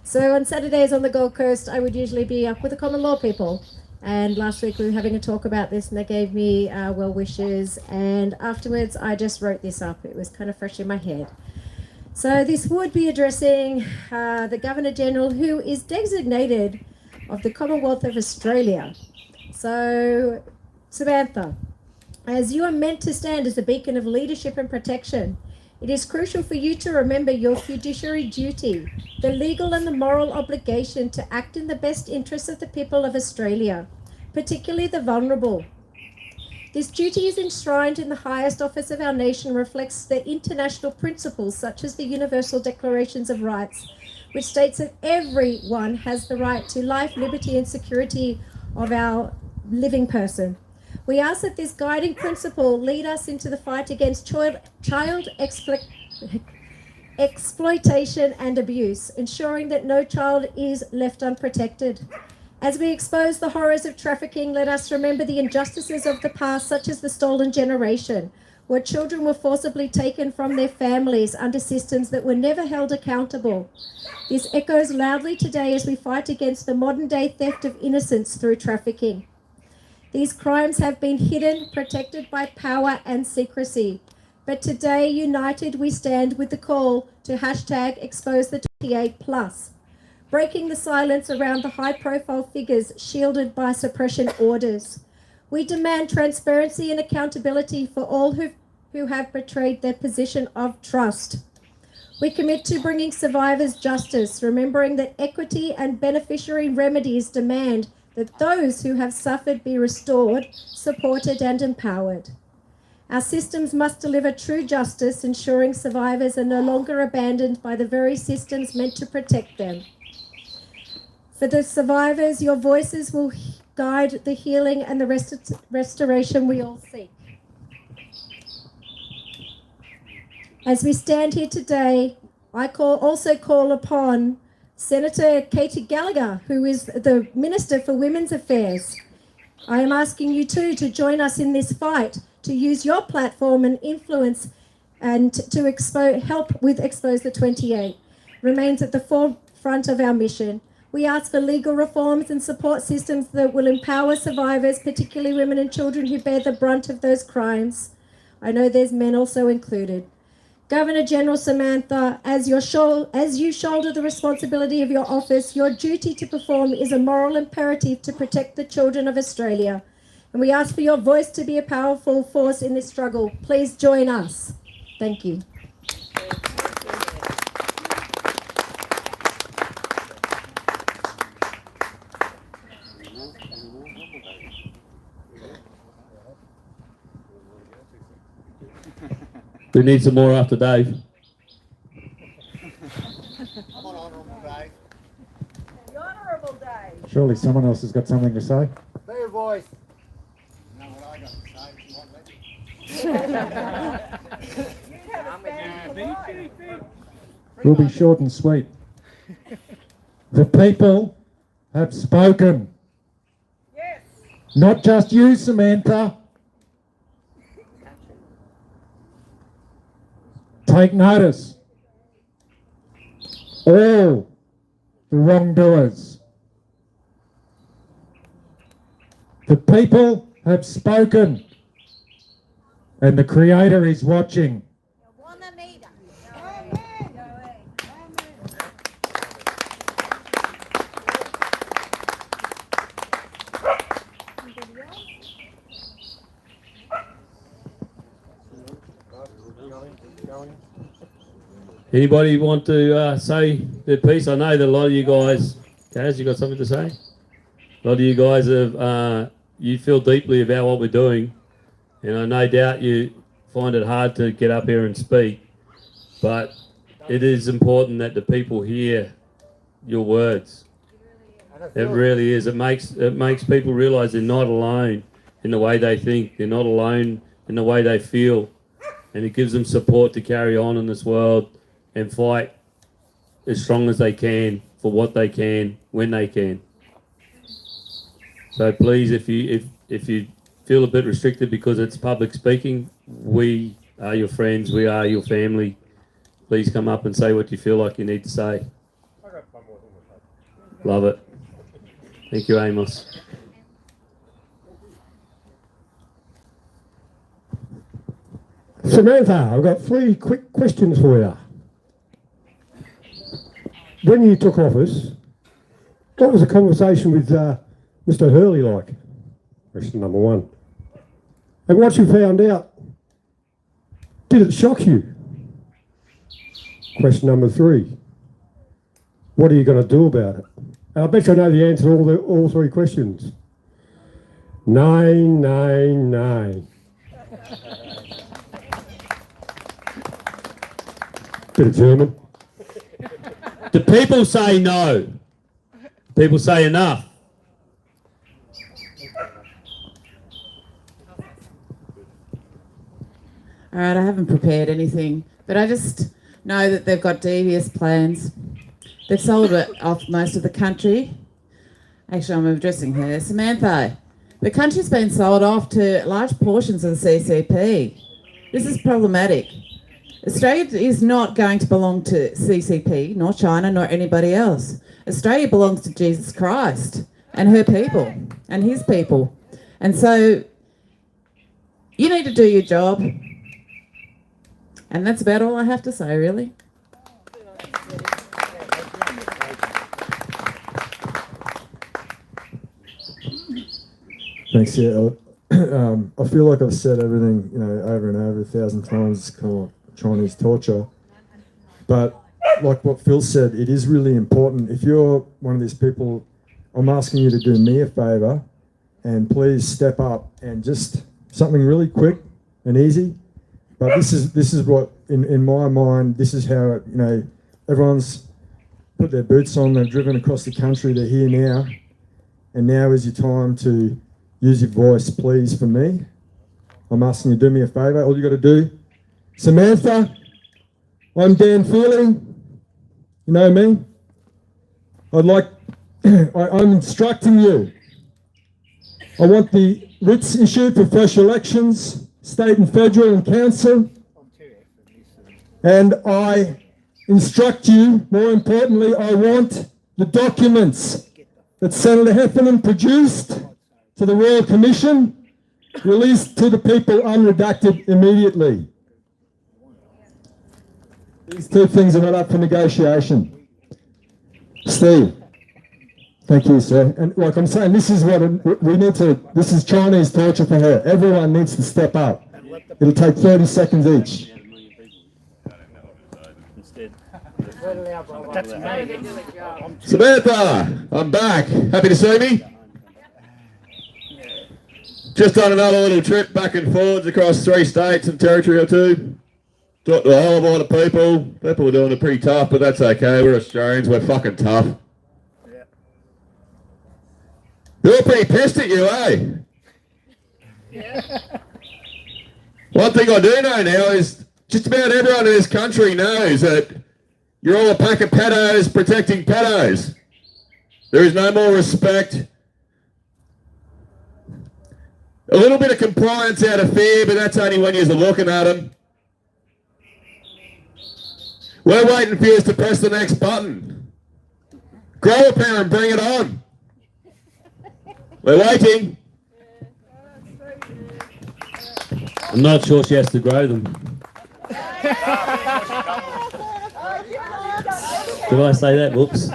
So on Saturdays on the Gold Coast, I would usually be up with the common law people. And last week we were having a talk about this, and they gave me well wishes. And afterwards, I just wrote this up. It was kind of fresh in my head. So this would be addressing the Governor General, who is designated of the Commonwealth of Australia. So, Samantha, as you are meant to stand as a beacon of leadership and protection, it is crucial for you to remember your fiduciary duty, the legal and the moral obligation to act in the best interests of the people of Australia, particularly the vulnerable. This duty is enshrined in the highest office of our nation and reflects the international principles such as the Universal Declarations of Rights, which states that everyone has the right to life, liberty and security of our living person. We ask that this guiding principle lead us into the fight against child exploitation and abuse, ensuring that no child is left unprotected. As we expose the horrors of trafficking, let us remember the injustices of the past, such as the stolen generation, where children were forcibly taken from their families under systems that were never held accountable. This echoes loudly today as we fight against the modern-day theft of innocence through trafficking. These crimes have been hidden, protected by power and secrecy. But today, united, we stand with the call to #ExposeThe28+, breaking the silence around the high-profile figures shielded by suppression orders. We demand transparency and accountability for all who have betrayed their position of trust. We commit to bringing survivors justice, remembering that equity and beneficiary remedies demand that those who have suffered be restored, supported and empowered. Our systems must deliver true justice, ensuring survivors are no longer abandoned by the very systems meant to protect them. For the survivors, your voices will guide the healing and the restoration we all seek. As we stand here today, I also call upon Senator Katie Gallagher, who is the Minister for Women's Affairs. I am asking you too to join us in this fight, to use your platform and influence and to help with Expose the 28. Remains at the forefront of our mission. We ask for legal reforms and support systems that will empower survivors, particularly women and children who bear the brunt of those crimes. I know there's men also included. Governor General Samantha, as you shoulder the responsibility of your office, your duty to perform is a moral imperative to protect the children of Australia. And we ask for your voice to be a powerful force in this struggle. Please join us. Thank you. We need some more after Dave. I'm on honourable day. The Honourable Day. Surely someone else has got something to say. Be your voice. You know what I got to say, if you want me. We'll be short and sweet. The people have spoken. Yes. Not just you, Samantha. Take notice. All the wrongdoers. The people have spoken. And the Creator is watching. Anybody want to say their piece? I know that a lot of you guys, Kaz, you got something to say? A lot of you guys have, you feel deeply about what we're doing, and I no doubt you find it hard to get up here and speak, but it is important that the people hear your words. It really is. It makes people realise they're not alone, in the way they think. They're not alone in the way they feel. And it gives them support to carry on in this world and fight as strong as they can for what they can when they can. So please, if you feel a bit restricted because it's public speaking, we are your friends, we are your family. Please come up and say what you feel like you need to say. Love it. Thank you, Amos. Samantha, I've got 3 quick questions for you. When you took office, what was the conversation with Mr. Hurley like? Question number 1. And what you found out, did it shock you? Question number 3. What are you going to do about it? And I bet you know the answer to all 3 questions. 999. Bit of German. The people say no. People say enough. All right, I haven't prepared anything, but I just know that they've got devious plans. They've sold it off most of the country. Actually, I'm addressing her. Samantha, the country's been sold off to large portions of the CCP. This is problematic. Australia is not going to belong to CCP, nor China, nor anybody else. Australia belongs to Jesus Christ and her people and his people. And so you need to do your job. And that's about all I have to say, really. Thanks, yeah. I feel like I've said everything, over and over 1,000 times. It's called Chinese torture. But like what Phil said, it is really important. If you're one of these people, I'm asking you to do me a favour and please step up and just something really quick and easy. But this is what, in my mind, this is how, everyone's put their boots on, they've driven across the country, they're here now. And now is your time to use your voice, please, for me. I'm asking you to do me a favour. All you got to do, Samantha, I'm Dan Feeling. You know me. I'm instructing you. I want the writs issued for fresh elections, state and federal and council. And I instruct you, more importantly, I want the documents that Senator Heffernan produced to the Royal Commission released to the people unredacted immediately. These 2 things are not up for negotiation. Steve, thank you, sir. And like I'm saying, this is what we need to, this is Chinese torture for her. Everyone needs to step up. It'll take 30 seconds each. Samantha, I'm back. Happy to see me? Just done another little trip back and forwards across 3 states and territory or 2. Talked to a whole lot of people. People are doing it pretty tough, but that's okay. We're Australians. We're fucking tough. They're all pretty pissed at you, eh? Yeah. One thing I do know now is just about everyone in this country knows that you're all a pack of pedos protecting pedos. There is no more respect. A little bit of compliance out of fear, but that's only when you're looking at them. We're waiting for you to press the next button. Grow a pair and bring it on. We're waiting. I'm not sure she has to grow them. Did I say that? Whoops.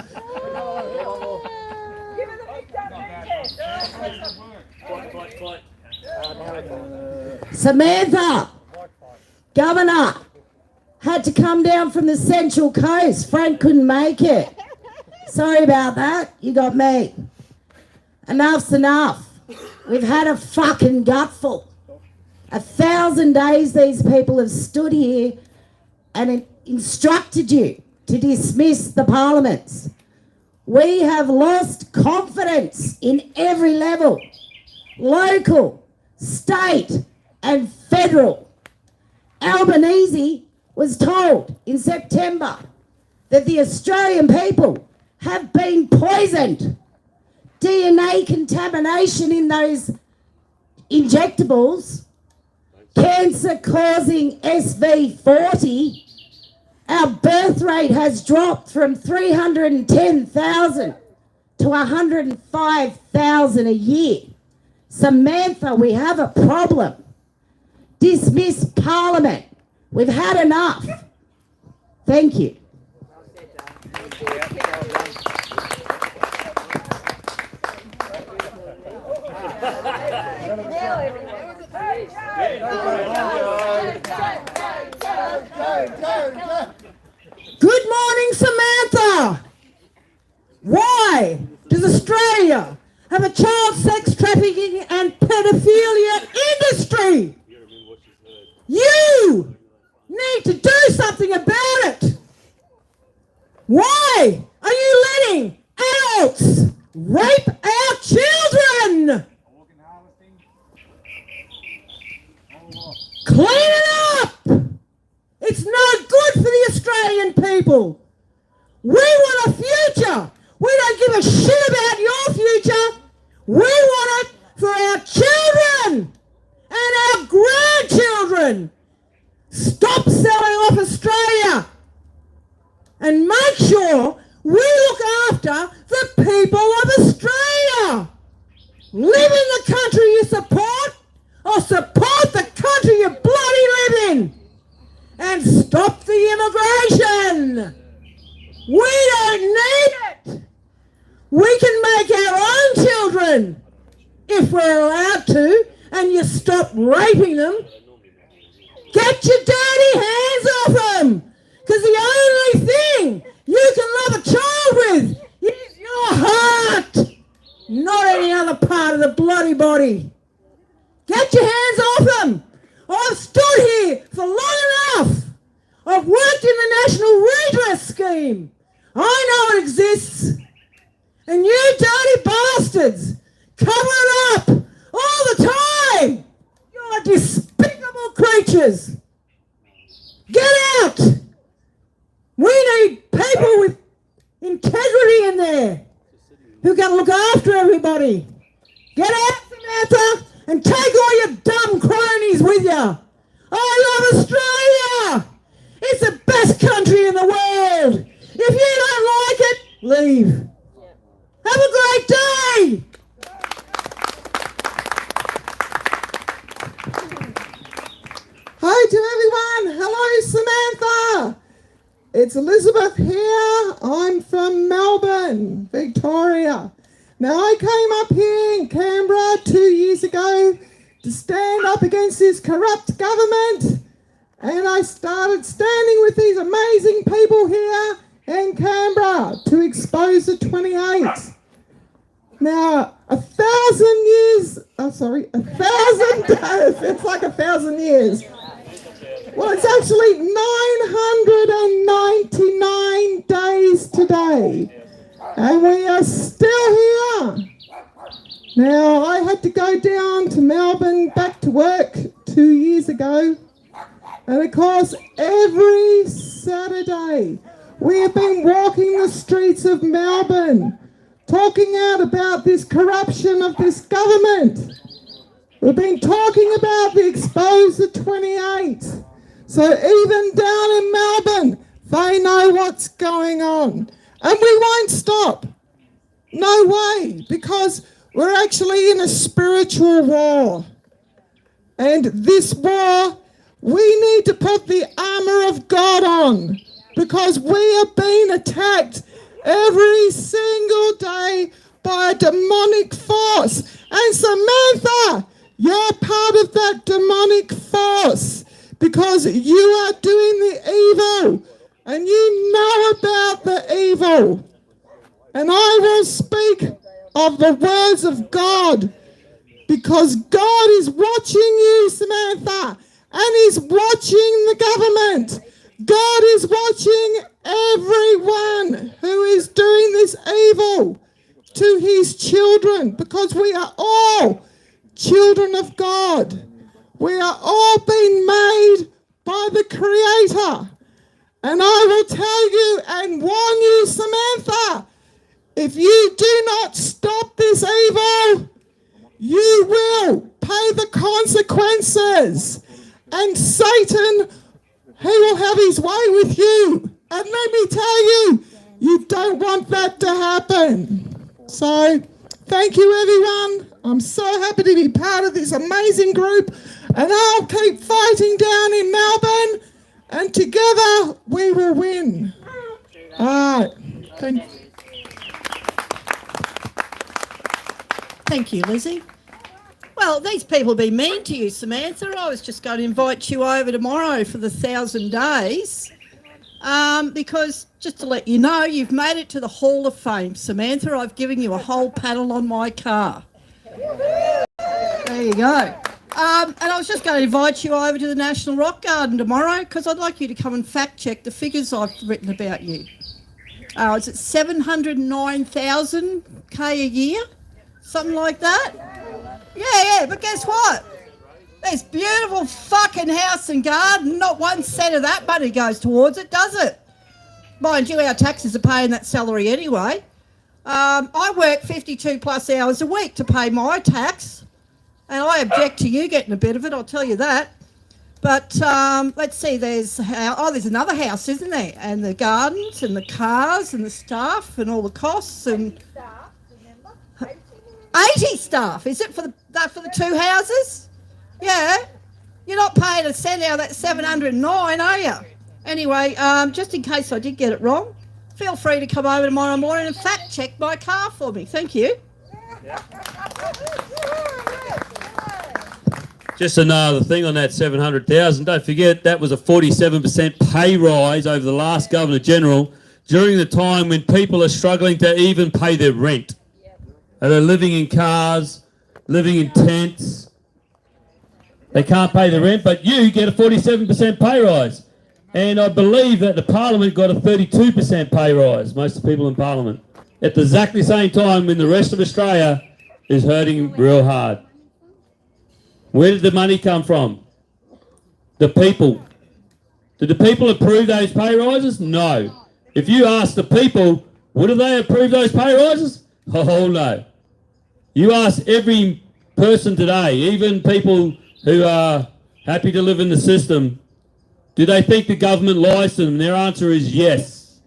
Samantha, Governor, had to come down from the Central Coast. Frank couldn't make it. Sorry about that. You got me. Enough's enough. We've had a fucking gutful. 1,000 days these people have stood here and instructed you to dismiss the parliaments. We have lost confidence in every level. Local, state and federal. Albanese was told in September that the Australian people have been poisoned. DNA contamination in those injectables, cancer-causing SV40. Our birth rate has dropped from 310,000 to 105,000 a year. Samantha, we have a problem. Dismiss Parliament. We've had enough. Thank you. Good morning, Samantha. Why does Australia have a child sex trafficking and pedophilia industry? You need to do something about it. Why are you letting adults rape our children? Clean it up. It's no good for the Australian people. We want a future. We don't give a shit about your future. We want it for our children and our grandchildren. Stop selling off Australia and make sure we look after the people of Australia. Live in the country you support, or support the country you bloody live in. And stop the immigration. We don't need it. We can make our own children if we're allowed to, and you stop raping them. Get your dirty hands off them, because the only thing you can love a child with is your heart, not any other part of the bloody body. Get your hands off them. I've stood here for long enough. I've worked in the National Redress Scheme. I know it exists. And you dirty bastards cover it up all the time. You're despicable creatures. Get out. We need people with integrity in there who can look after everybody. Get out, Samantha, and take all your dumb cronies with you. I love Australia. It's the best country in the world. If you don't like it, leave. Have a great day. Hi to everyone. Hello, Samantha. It's Elizabeth here. I'm from Melbourne, Victoria. Now, I came up here in Canberra 2 years ago to stand up against this corrupt government, and I started standing with these amazing people here in Canberra to expose the 28. Now, 1,000 years, it's like 1,000 years. Well, it's actually 999 days today, and we are still here. Now, I had to go down to Melbourne back to work 2 years ago, and of course, every Saturday, we have been walking the streets of Melbourne, talking out about this corruption of this government. We've been talking about the Exposure 28. So even down in Melbourne, they know what's going on. And we won't stop. No way, because we're actually in a spiritual war. And this war, we need to put the armor of God on, because we are being attacked every single day by a demonic force. And Samantha, you're part of that demonic force, because you are doing the evil, and you know about the evil. And I will speak of the words of God, because God is watching you, Samantha, and He's watching the government. God is watching everyone who is doing this evil to His children, because we are all children of God. We are all being made by the Creator. And I will tell you and warn you, Samantha, if you do not stop this evil, you will pay the consequences. And Satan, he will have his way with you. And let me tell you, you don't want that to happen. So, thank you everyone. I'm so happy to be part of this amazing group. And I'll keep fighting down in Melbourne. And together we will win. All right. Thank you, Lizzie. Well, these people be mean to you, Samantha. I was just going to invite you over tomorrow for the 1,000 days. Because, just to let you know, you've made it to the Hall of Fame, Samantha. I've given you a whole panel on my car. There you go. And I was just going to invite you over to the National Rock Garden tomorrow because I'd like you to come and fact check the figures I've written about you. Is it 709,000 K a year? Something like that? Yeah, but guess what? There's beautiful fucking house and garden. Not 1 cent of that money goes towards it, does it? Mind you, our taxes are paying that salary anyway. I work 52 plus hours a week to pay my tax. And I object to you getting a bit of it, I'll tell you that. But let's see, there's another house, isn't there? And the gardens and the cars and the staff and all the costs and 80 staff. Is it for the 2 houses? Yeah. You're not paying a cent out of that 709, are you? Anyway, just in case I did get it wrong, feel free to come over tomorrow morning and fact check my car for me. Thank you. Just another thing on that 700,000. Don't forget that was a 47% pay rise over the last Governor General during the time when people are struggling to even pay their rent. And they're living in cars, living in tents. They can't pay the rent, but you get a 47% pay rise. And I believe that the Parliament got a 32% pay rise, most of the people in Parliament, at the exactly same time when the rest of Australia is hurting real hard. Where did the money come from? The people. Did the people approve those pay rises? No. If you ask the people, would they approve those pay rises? Oh no. You ask every person today, even people who are happy to live in the system, do they think the government lies to them? Their answer is yes.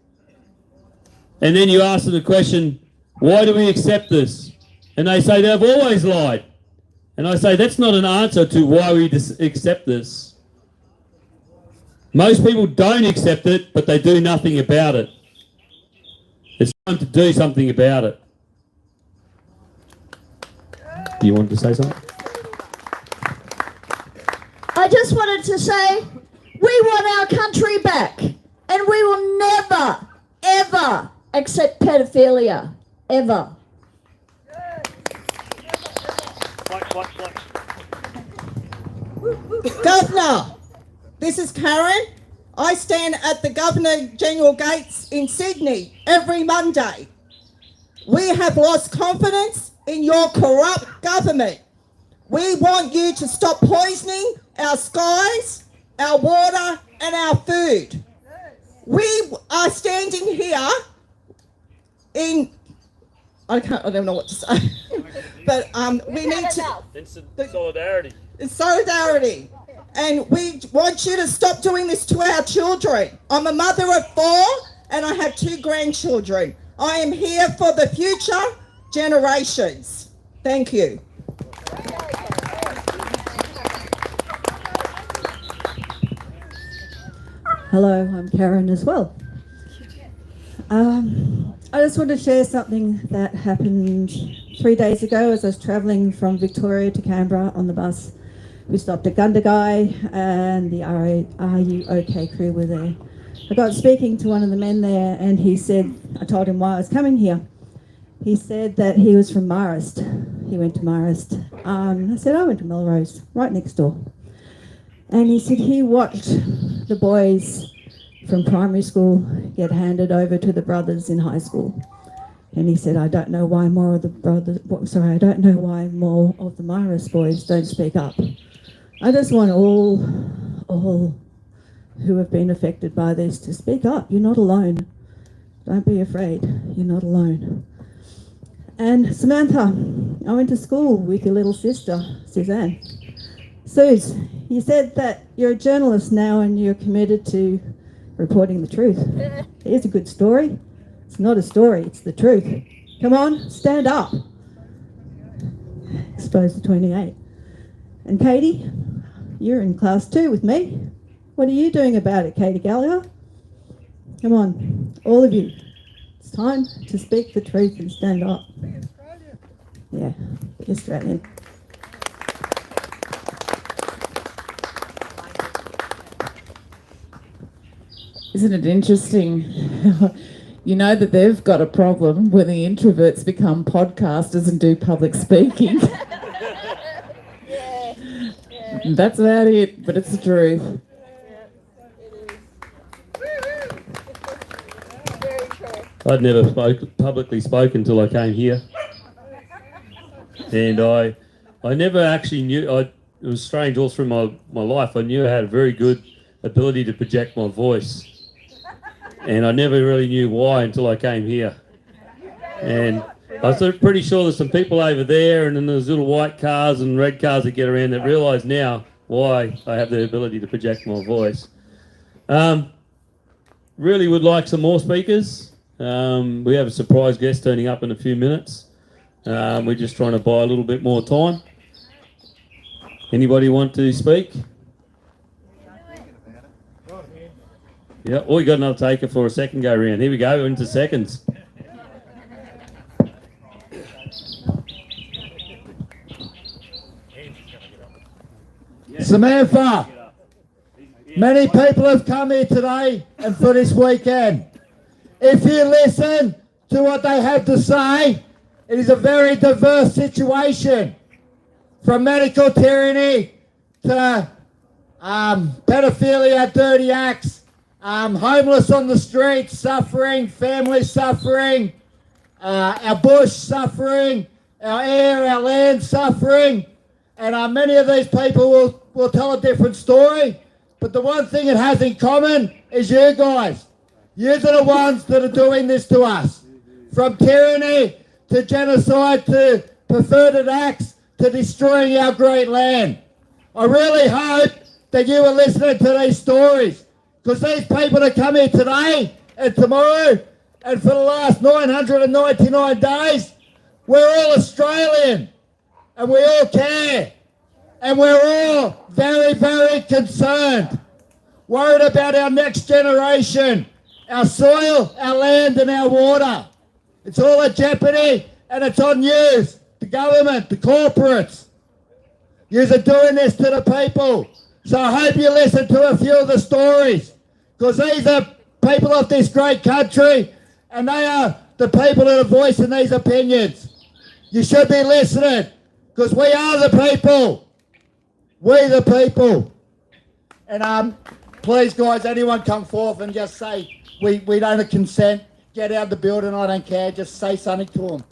And then you ask them the question, why do we accept this? And they say they've always lied. And I say that's not an answer to why we accept this. Most people don't accept it, but they do nothing about it. It's time to do something about it. Do you want to say something? I just wanted to say we want our country back and we will never, ever accept pedophilia. Ever. Governor, this is Karen. I stand at the Governor General gates in Sydney every Monday. We have lost confidence in your corrupt government. We want you to stop poisoning our skies, our water and our food. We are standing here in, I don't know what to say, but we need to... Solidarity. It's solidarity. And we want you to stop doing this to our children. I'm a mother of 4 and I have 2 grandchildren. I am here for the future generations. Thank you. Hello, I'm Karen as well. I just want to share something that happened 3 days ago as I was travelling from Victoria to Canberra on the bus. We stopped at Gundagai and the Are You OK crew were there. I got speaking to one of the men there and he said, I told him why I was coming here. He said that he was from Marist. He went to Marist. I said, I went to Melrose, right next door. And he said he watched the boys from primary school get handed over to the brothers in high school. And he said, I don't know why more of the I don't know why more of the Myris boys don't speak up. I just want all who have been affected by this to speak up. You're not alone. Don't be afraid. You're not alone. And Samantha, I went to school with your little sister, Suzanne. Suze, you said that you're a journalist now and you're committed to reporting the truth. Here's a good story. It's not a story, it's the truth. Come on, stand up. Exposed to 28. And Katie, you're in class 2 with me. What are you doing about it, Katie Gallagher? Come on, all of you. It's time to speak the truth and stand up. Yeah, be Australian. Isn't it interesting? You know that they've got a problem when the introverts become podcasters and do public speaking. That's about it, but it's the truth. I'd never publicly spoken until I came here. And I never actually knew, it was strange all through my life, I knew I had a very good ability to project my voice. And I never really knew why until I came here. And I was pretty sure there's some people over there and then there's little white cars and red cars that get around that realise now why I have the ability to project my voice. Really would like some more speakers. We have a surprise guest turning up in a few minutes. We're just trying to buy a little bit more time. Anybody want to speak? Yeah, or you got another taker for a second go round. Here we go, into seconds. Samantha, many people have come here today and for this weekend. If you listen to what they have to say, it is a very diverse situation. From medical tyranny to pedophilia, dirty acts, homeless on the streets suffering, families suffering, our bush suffering, our air, our land suffering. And many of these people will tell a different story. But the one thing it has in common is you guys. You're the ones that are doing this to us. From tyranny to genocide to perverted acts to destroying our great land. I really hope that you are listening to these stories. Because these people that come here today and tomorrow and for the last 999 days, we're all Australian. And we all care. And we're all very, very concerned. Worried about our next generation, our soil, our land and our water. It's all at jeopardy and it's on you, the government, the corporates. Yous are doing this to the people. So I hope you listen to a few of the stories. Because these are people of this great country and they are the people that are voicing these opinions. You should be listening. Because we are the people. We the people. And please guys, anyone come forth and just say, we don't consent. Get out of the building, I don't care. Just say something to them.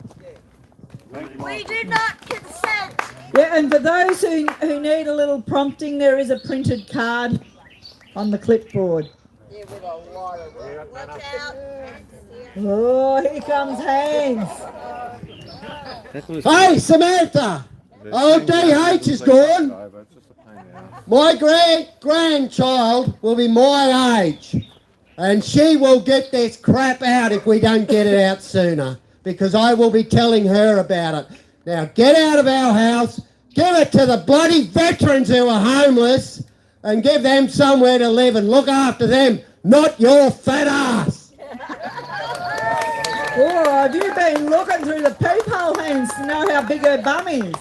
We do not consent. Yeah, and for those who need a little prompting, there is a printed card on the clipboard. Yeah, with a lot of it. Watch out. Oh, here comes Haynes. Hey, Samantha! Old DH is gone. My grandchild will be my age. And she will get this crap out if we don't get it out sooner. Because I will be telling her about it. Now get out of our house, give it to the bloody veterans who are homeless, and give them somewhere to live and look after them, not your fat ass. Oh, have you been looking through the peephole, Haynes, to know how big her bum is?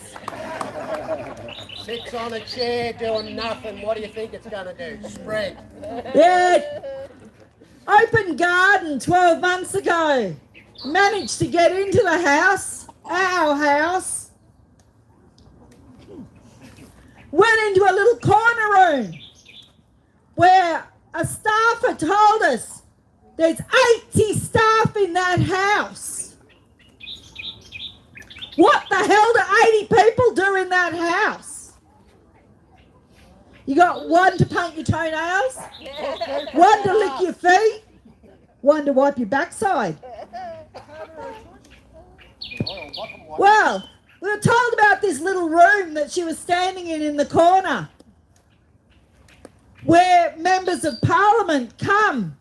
Sits on a chair doing nothing. What do you think it's going to do? Spread. Yeah. Open garden 12 months ago. Managed to get into the house, our house. Went into a little corner room where a staffer told us there's 80 staff in that house. What the hell do 80 people do in that house? You got one to paint your toenails, one to lick your feet, one to wipe your backside. Well, we were told about this little room that she was standing in the corner, where members of parliament come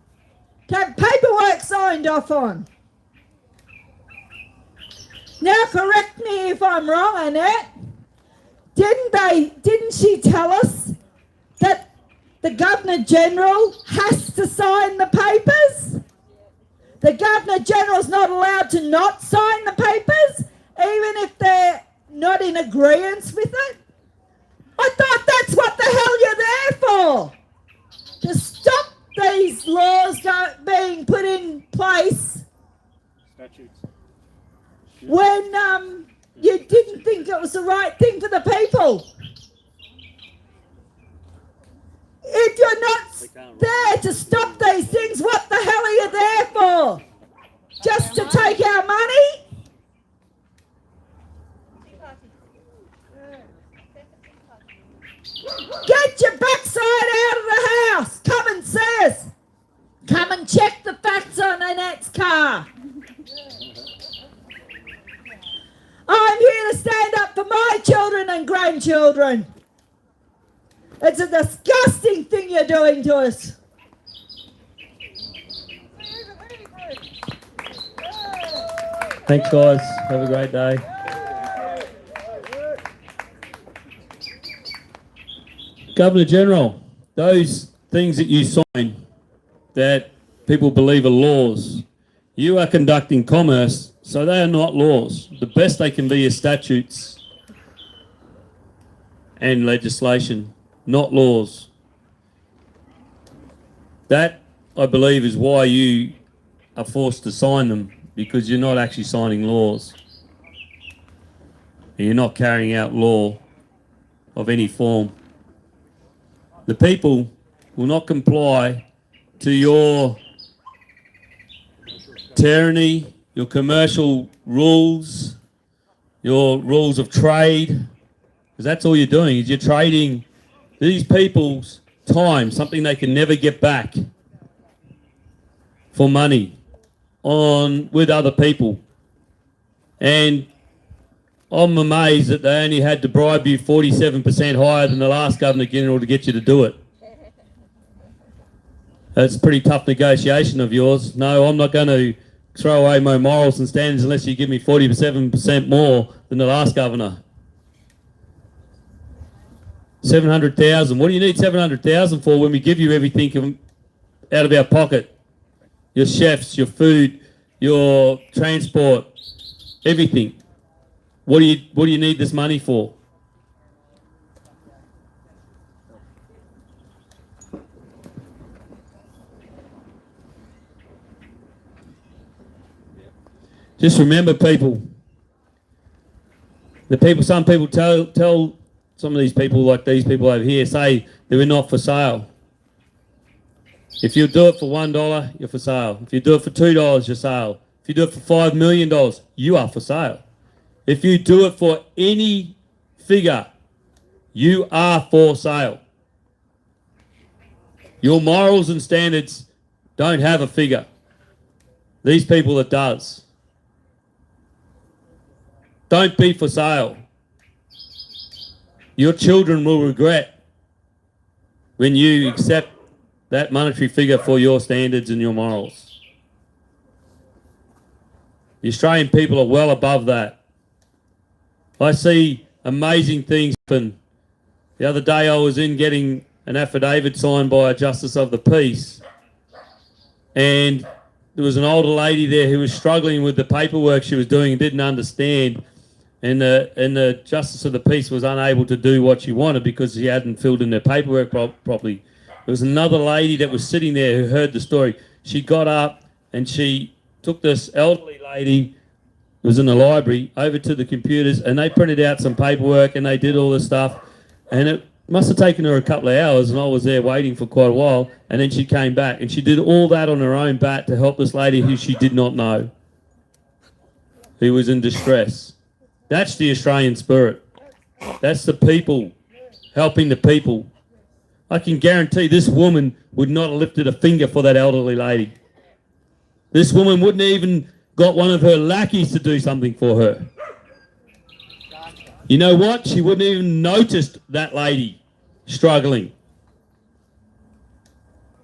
to have paperwork signed off on. Now correct me if I'm wrong, Annette. Didn't she tell us that the Governor General has to sign the papers? The Governor General's not allowed to not sign the papers, even if they're not in agreement with it? I thought that's what the hell you're there for. To stop these laws being put in place. Statutes. When you didn't think it was the right thing for the people. If you're not there to stop these things, what the hell are you there for? Just to take our money? Get your backside out of the house. Common sense. Come and check the facts on Annette's car. I'm here to stand up for my children and grandchildren. It's a disgusting thing you're doing to us. Thanks, guys. Have a great day. Governor General, those things that you sign that people believe are laws, you are conducting commerce, so they are not laws. The best they can be is statutes and legislation, not laws. That, I believe, is why you are forced to sign them, because you're not actually signing laws. And you're not carrying out law of any form. The people will not comply to your tyranny, your commercial rules, your rules of trade, because that's all you're doing, is you're trading these people's time, something they can never get back, for money with other people. And I'm amazed that they only had to bribe you 47% higher than the last Governor General to get you to do it. That's a pretty tough negotiation of yours. No, I'm not going to throw away my morals and standards unless you give me 47% more than the last governor. 700,000. What do you need 700,000 for when we give you everything out of our pocket? Your chefs, your food, your transport, everything. What do you need this money for? Just remember, people. Some people tell some of these people, like these people over here, say they were not for sale. If you do it for $1, you're for sale. If you do it for $2, you're for sale. If you do it for $5 million, you are for sale. If you do it for any figure, you are for sale. Your morals and standards don't have a figure. These people, it does. Don't be for sale. Your children will regret when you accept that monetary figure for your standards and your morals. The Australian people are well above that. I see amazing things happen. The other day I was in getting an affidavit signed by a Justice of the Peace, and there was an older lady there who was struggling with the paperwork she was doing and didn't understand, and the Justice of the Peace was unable to do what she wanted because she hadn't filled in her paperwork properly. There was another lady that was sitting there who heard the story. She got up and she took this elderly lady who was in the library over to the computers, and they printed out some paperwork and they did all this stuff, and it must have taken her a couple of hours, and I was there waiting for quite a while, and then she came back and she did all that on her own bat to help this lady who she did not know, who was in distress. That's the Australian spirit. That's the people helping the people. I can guarantee this woman would not have lifted a finger for that elderly lady. This woman wouldn't even got one of her lackeys to do something for her. You know what? She wouldn't even noticed that lady struggling.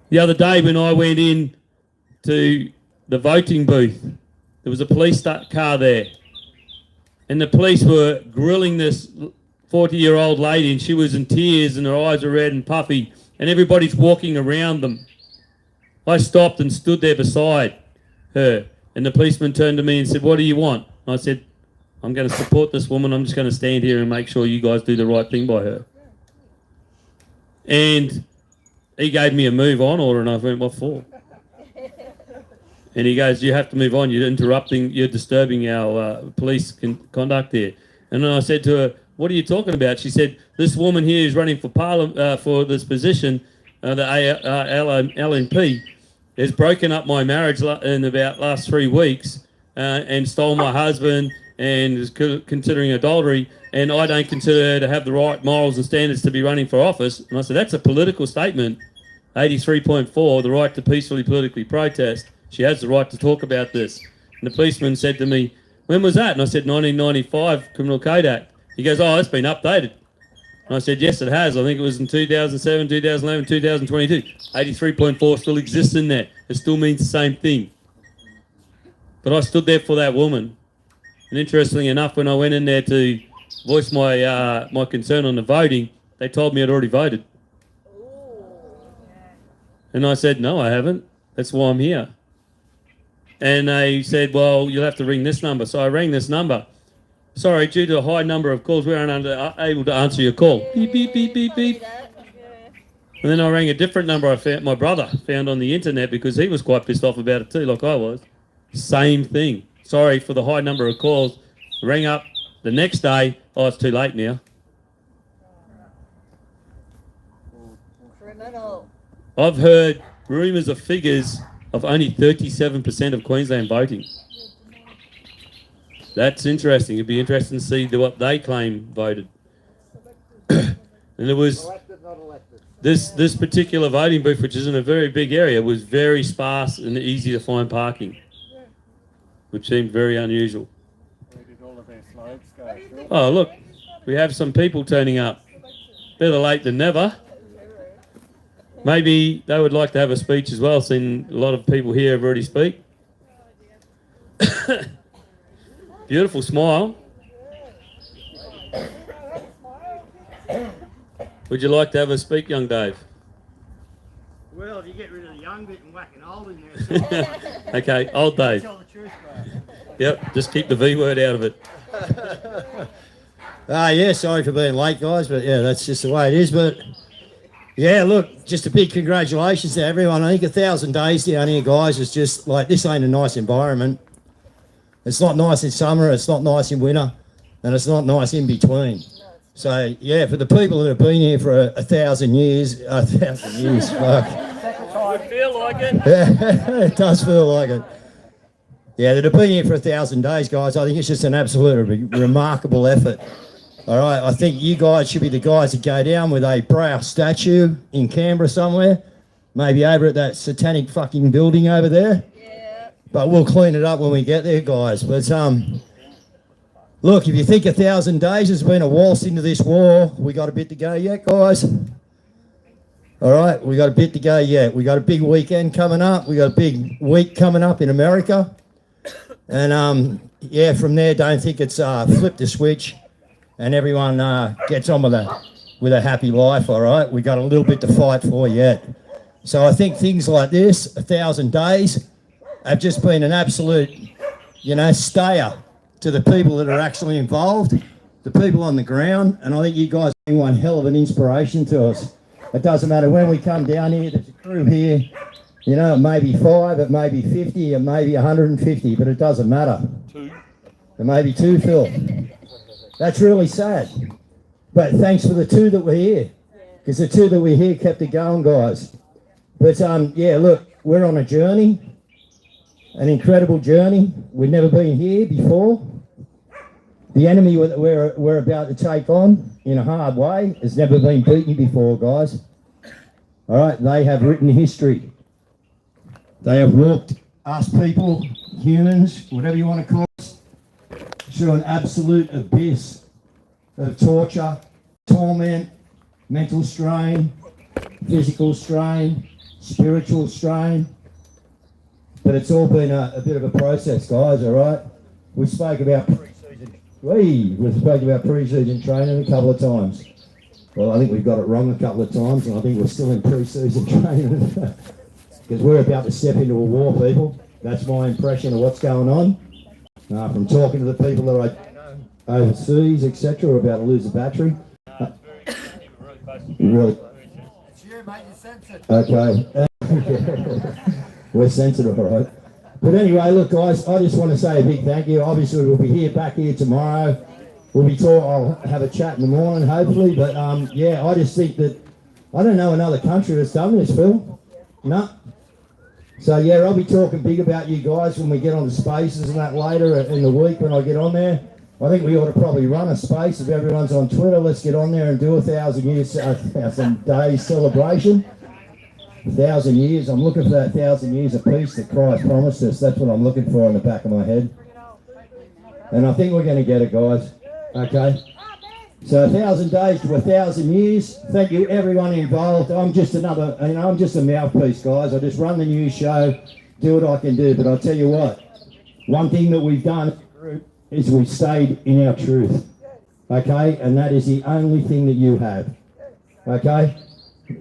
The other day when I went in to the voting booth, there was a police car there. And the police were grilling this 40-year-old lady, and she was in tears and her eyes were red and puffy, and everybody's walking around them. I stopped and stood there beside her, and the policeman turned to me and said, "What do you want?" And I said, "I'm going to support this woman. I'm just going to stand here and make sure you guys do the right thing by her." And he gave me a move on order, and I went, "What for?" And he goes, "You have to move on. You're disturbing our police conduct here." And then I said to her, "What are you talking about?" She said, "This woman here is running for parliament for this position, the LNP, has broken up my marriage in about last 3 weeks and stole my husband and is considering adultery, and I don't consider her to have the right morals and standards to be running for office." And I said, "That's a political statement. 83.4, the right to peacefully politically protest. She has the right to talk about this." And the policeman said to me, "When was that?" And I said, 1995 Criminal Code Act. He goes, "Oh, it's been updated." And I said, "Yes, it has. I think it was in 2007, 2011, 2022. 83.4 still exists in there. It still means the same thing." But I stood there for that woman. And interestingly enough, when I went in there to voice my concern on the voting, they told me I'd already voted. And I said, "No, I haven't. That's why I'm here." And they said, "Well, you'll have to ring this number." So I rang this number. "Sorry, due to a high number of calls, we aren't able to answer your call." Beep, beep, beep, beep, beep. And then I rang a different number my brother found on the internet because he was quite pissed off about it too, like I was. Same thing. "Sorry for the high number of calls." Rang up the next day. "Oh, it's too late now." Criminal. I've heard rumours of figures of only 37% of Queensland voting. That's interesting. It'd be interesting to see what they claim voted. And there was this particular voting booth, which is in a very big area, was very sparse and easy to find parking, which seemed very unusual. Oh, look, we have some people turning up. Better late than never. Maybe they would like to have a speech as well, seeing a lot of people here have already speak. Beautiful smile. Would you like to have a speak, young Dave? Well, if you get rid of the young bit and whack an old in there. Okay, old Dave. Tell the truth, bro. Yep, just keep the V word out of it. Yeah, sorry for being late, guys, but yeah, that's just the way it is. But yeah, look, just a big congratulations to everyone. I think 1,000 days down here, guys, is just like, this ain't a nice environment. It's not nice in summer, it's not nice in winter, and it's not nice in between. So yeah, for the people that have been here for 1,000 years, 1,000 years, fuck. I feel like it. Yeah, it does feel like it. Yeah, that have been here for 1,000 days, guys. I think it's just an absolute remarkable effort. All right, I think you guys should be the guys that go down with a brass statue in Canberra somewhere, maybe over at that satanic fucking building over there. Yeah. But we'll clean it up when we get there, guys. But look, if you think 1,000 days has been a waltz into this war, we got a bit to go yet, guys. All right, we got a bit to go yet. We got a big weekend coming up. We got a big week coming up in America. And yeah, from there, don't think it's flip the switch and everyone gets on with a happy life, all right? We got a little bit to fight for yet. So I think things like this, 1,000 days, have just been an absolute, stayer to the people that are actually involved, the people on the ground, and I think you guys are one hell of an inspiration to us. It doesn't matter when we come down here, there's a crew here, it may be 5, it may be 50, it may be 150, but it doesn't matter. 2. It may be 2, Phil. That's really sad. But thanks for the 2 that were here, because the 2 that were here kept it going, guys. But yeah, look, we're on a journey, an incredible journey. We've never been here before. The enemy that we're about to take on in a hard way has never been beaten before, guys. All right, they have written history. They have walked us people, humans, whatever you want to call us, through an absolute abyss of torture, torment, mental strain, physical strain, spiritual strain. But it's all been a bit of a process, guys, all right? We spoke about pre-season training a couple of times. Well, I think we've got it wrong a couple of times, and I think we're still in pre-season training because we're about to step into a war, people. That's my impression of what's going on. From talking to the people that I know overseas, etc., we're about to lose a battery. Really? It's you, mate, you're censored. Okay. We're sensitive, all right. But anyway, look, guys, I just want to say a big thank you. Obviously, we'll be back here tomorrow. I'll have a chat in the morning, hopefully. But yeah, I just think that I don't know another country that's done this, Phil. No. So yeah, I'll be talking big about you guys when we get on the spaces and that later in the week when I get on there. I think we ought to probably run a space. If everyone's on Twitter, let's get on there and do 1,000 days celebration. 1,000 years. I'm looking for that 1,000 years of peace that Christ promised us. That's what I'm looking for in the back of my head. And I think we're going to get it, guys. Okay. So 1,000 days to 1,000 years. Thank you, everyone involved. I'm just I'm just a mouthpiece, guys. I just run the news show, do what I can do. But I'll tell you what, one thing that we've done is we've stayed in our truth. Okay? And that is the only thing that you have. Okay?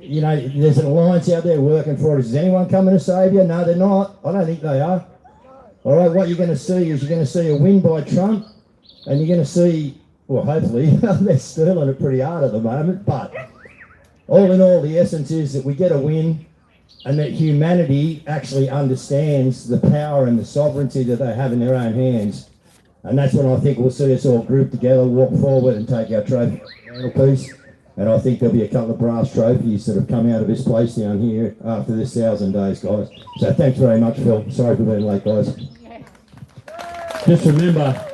You know, there's an alliance out there working for us. Is anyone coming to save you? No, they're not. I don't think they are. All right, what you're going to see is you're going to see a win by Trump, and you're going to see, well, hopefully, they're sterling it pretty hard at the moment, but all in all, the essence is that we get a win, and that humanity actually understands the power and the sovereignty that they have in their own hands. And that's when I think we'll see us all group together, walk forward, and take our trophy piece. And I think there'll be a couple of brass trophies that have come out of this place down here after this 1,000 days, guys. So thanks very much, Phil. Sorry for being late, guys. Just remember,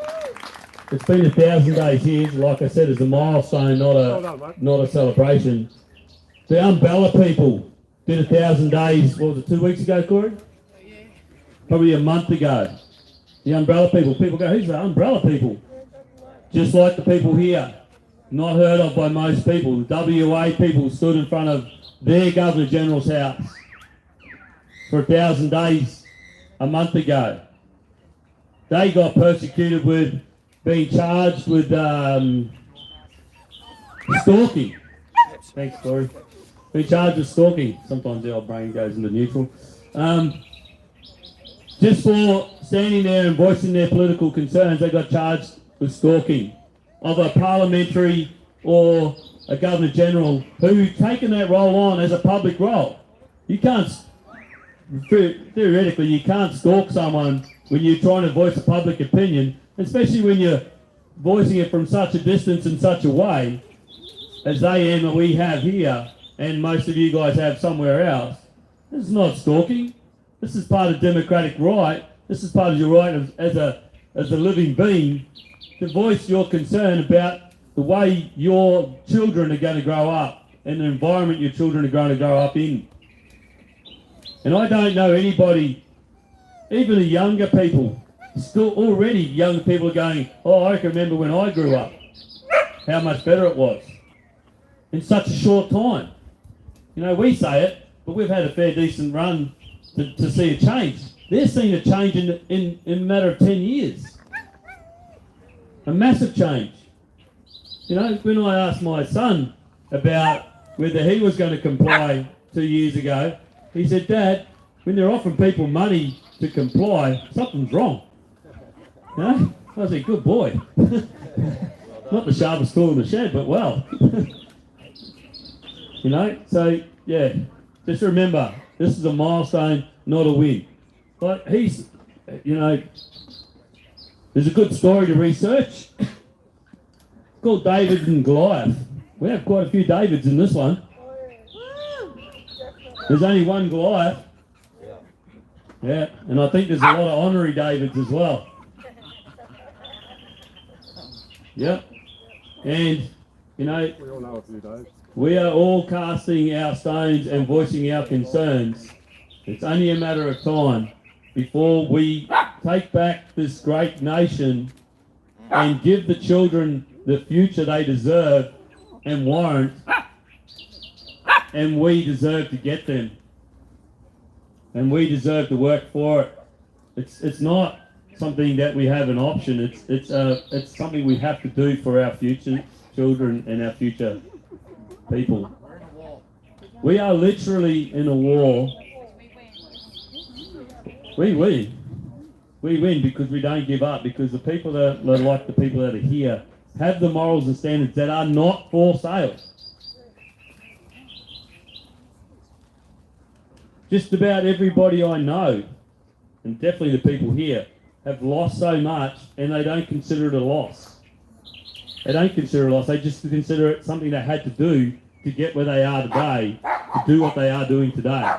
it's been 1,000 days here. Like I said, it's a milestone, not a celebration. The umbrella people did 1,000 days, what was it, 2 weeks ago, Corey? Probably a month ago. The umbrella people go, who's the umbrella people? Just like the people here. Not heard of by most people. The WA people stood in front of their Governor General's house for 1,000 days a month ago. They got persecuted with being charged with stalking. Thanks, Corey. Being charged with stalking. Sometimes the old brain goes into neutral. Just for standing there and voicing their political concerns, they got charged with stalking of a parliamentary or a Governor General who taken that role on as a public role. You can't, theoretically, you can't stalk someone when you're trying to voice a public opinion, especially when you're voicing it from such a distance in such a way as they and we have here, and most of you guys have somewhere else. This is not stalking. This is part of democratic right. This is part of your right as a living being to voice your concern about the way your children are going to grow up and the environment your children are going to grow up in. And I don't know anybody, even the younger people, still already young people are going, oh, I can remember when I grew up, how much better it was in such a short time. You know, we say it, but we've had a fair decent run to see a change. They're seeing a change in a matter of 10 years. A massive change. You know, when I asked my son about whether he was going to comply 2 years ago, he said, Dad, when they're offering people money to comply, something's wrong. You know? I said, good boy. Not the sharpest tool in the shed, but well. You know, so yeah, just remember, this is a milestone, not a win. But he's, you know, there's a good story to research. It's called David and Goliath. We have quite a few Davids in this one. There's only one Goliath. Yeah, and I think there's a lot of honorary Davids as well. Yep. And, you know, We all know a few days. we are all casting our stones and voicing our concerns. It's only a matter of time before we take back this great nation and give the children the future they deserve and warrant, and we deserve to get them. And we deserve to work for it. It's not something that we have an option. It's something we have to do for our future children and our future people. We are literally in a war. We win. We win because we don't give up, because the people that are like the people that are here have the morals and standards that are not for sale. Just about everybody I know, and definitely the people here, have lost so much and they don't consider it a loss. They don't consider it a loss, they just consider it something they had to do to get where they are today, to do what they are doing today.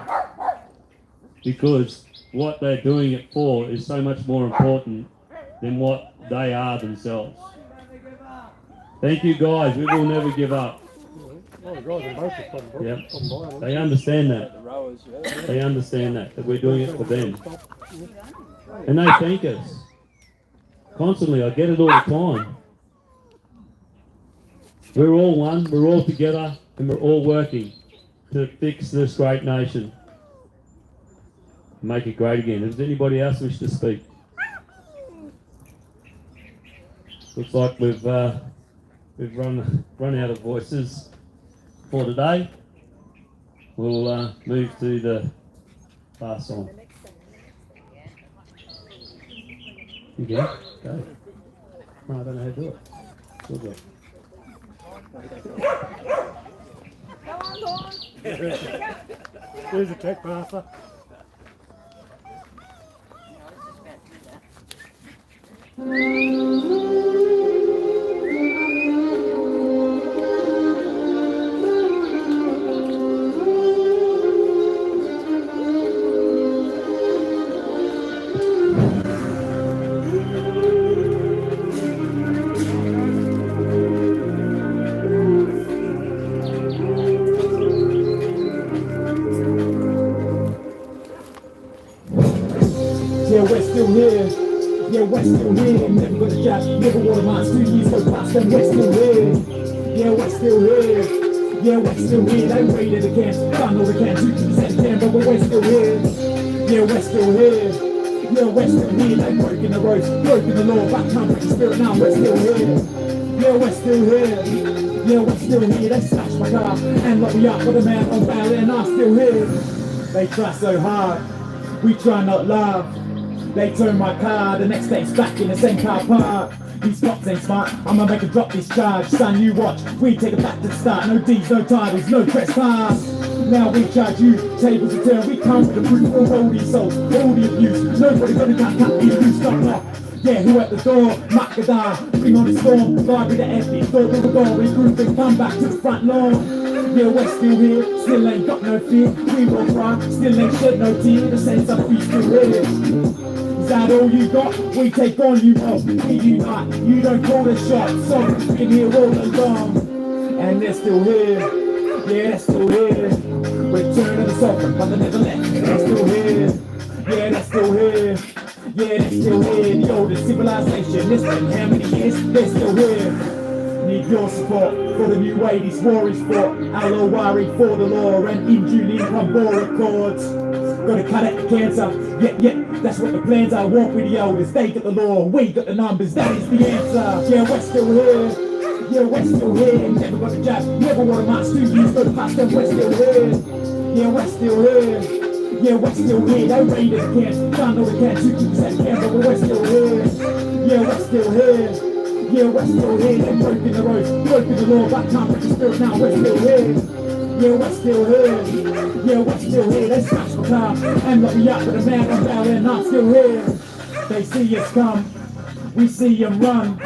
Because what they're doing it for is so much more important than what they are themselves. Thank you guys, we will never give up. Yep. They understand that. They understand that we're doing it for them. And they thank us. Constantly, I get it all the time. We're all one, we're all together, and we're all working to fix this great nation. Make it great again. Does anybody else wish to speak? Looks like we've run out of voices for today. We'll move to the last song. You get it? Go. No, I don't know how to do it. We'll do it. There's a tech master. Yeah, we're still here. Yeah, we're still here. Never gonna jack, never water mines. 2 years go past and we're still here. Yeah, we're still here. Yeah, we're still here. They raided the camps, done all the camps, 2% can, but we're still here. Yeah, we're still here. Yeah, we're still here. They broken the roads, broken the law, back country spirit now. We're still here. Yeah, we're still here. Yeah, we're still here. They smashed my car and locked me up with a man on bail, and I'm still here. They try so hard, we try not laugh. They turn my car, the next day's back in the same car park. These cops ain't smart, I'ma make a drop this charge. Son, you watch, we take it back to the start. No deeds, no titles, no trespass. Now we charge you, tables are turned. We come with the proof of all these souls, all the abuse. Nobody gonna cut me loose, stop knock. Yeah, who at the door? Makadar, bring on the storm. Guard with the empty, door to the door. Regroup and come back to the front lawn. Yeah, we're still here, still ain't got no fear. We will cry, still ain't shed no tear. The sense of we still here. Is that all you got? We take on you all. We unite. You don't call the shots. So we've been here all along. And they're still here. Yeah, they're still here. Return of the sovereign, but they never left. They're still here. Yeah, they're still here. Yeah, they're still here. The oldest civilization. It's been how many years? They're still here. Need your support for the new way these warriors fought. Al-Awari for the law and in Julian Rambor Accords. Gotta cut out the cancer, yeah, that's what the plans are. Walk with the elders, they got the law, we got the numbers, that is the answer. Yeah, we're still here, yeah, we're still here. Never got a job, never want to march 2 years, go past them, we're still here. Yeah, we're still here, yeah, we're still here. They raided the camps, done all the camps, 2% camp, but we're still here. Yeah, we're still here. Yeah, we're still here. They broken the roads, broken the law, back time with the spirit now, we're still here. Yeah, we're still here. Yeah, we're still here. They smashed my car and locked me up with a man on bail, and I'm still here. They see us come, we see them run.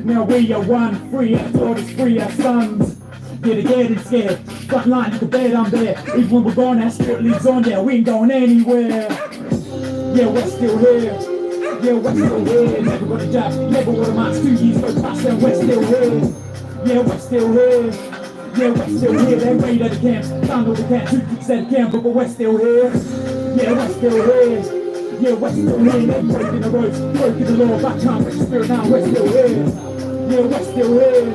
Now we are one, free our daughters, free our sons. Yeah, they're getting scared. Front line, you can bet I'm there. Even when we're gone, our spirit lives on there. We ain't going anywhere. Yeah, we're still here. Yeah, we're still here. Never got a job, never wore a mask. 2 years go past and we're still here. Yeah, we're still here. Yeah, we're still here. They raided the camps, found all the camps, who kicks that camp, but we're still here. Yeah, we're still here. Yeah, we're still here. They breaking the roads, broken the law, but can't break the spirit now. We're still here. Yeah, we're still here.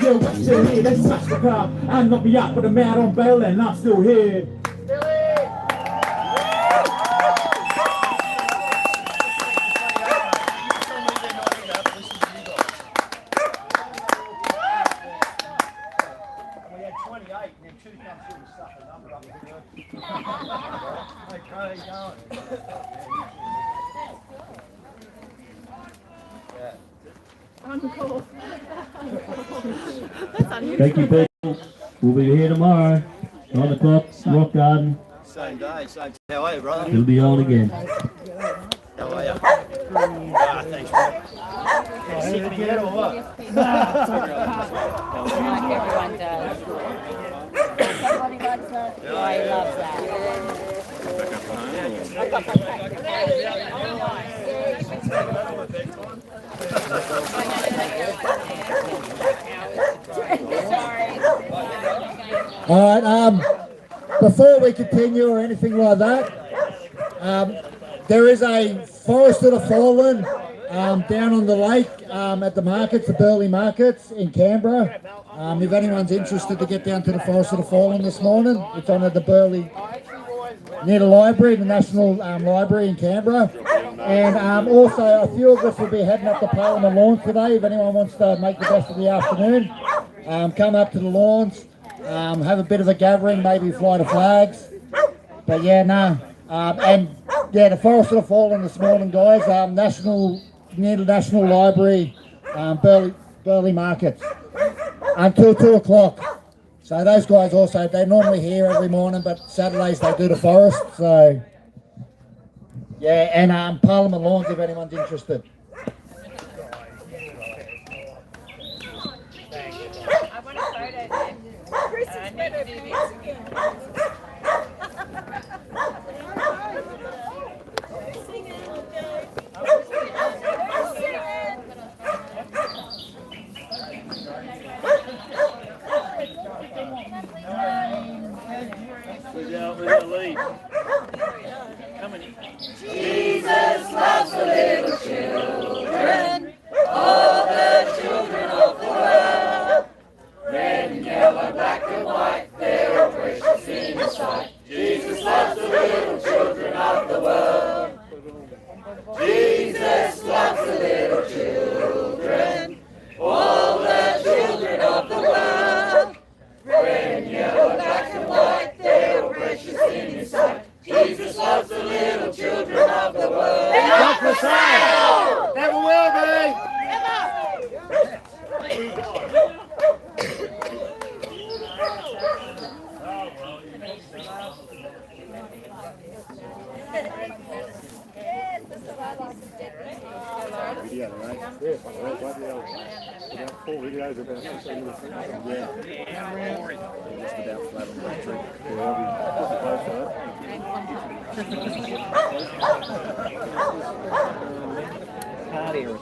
Yeah, we're still here. They smashed the car and knocked me out, but I'm out on bail and I'm still here. Thank you, people. We'll be here tomorrow, 9 o'clock, Rock Garden. Same day, same. How are you, brother? It'll be on again. How are you? Thanks, bro. Sick of me yet or what? Like everyone does. Everybody likes that. Oh, he loves that. All right, before we continue or anything like that, there is a Forest of the Fallen down on the lake at the markets, the Burleigh markets in Canberra. If anyone's interested to get down to the Forest of the Fallen this morning, it's on at the Burleigh, near the library, the National Library in Canberra. And also a few of us will be heading up to Parliament Lawns today. If anyone wants to make the best of the afternoon, come up to the lawns, have a bit of a gathering, maybe fly the flags. But yeah, no. And yeah, the Forest of the Fallen this morning, guys, near the National Library, Burleigh markets, until 2 o'clock. So those guys also, they're normally here every morning, but Saturdays they do the forest. So yeah, and Parliament Lawns if anyone's interested. I want a photo there. Chris is better do this again. Jesus loves the little children, all the children of the world. Red and yellow, black and white, they're all precious in His sight. Jesus loves the little children of the world. Jesus loves the little children, all the children of the world. Red and yellow, black and white, they're all precious in His sight. Jesus loves the little children of the world. Not for sale. Never will be. Video, right? Yes, right, about 4 videos about this. Just about flat on the tree. Party or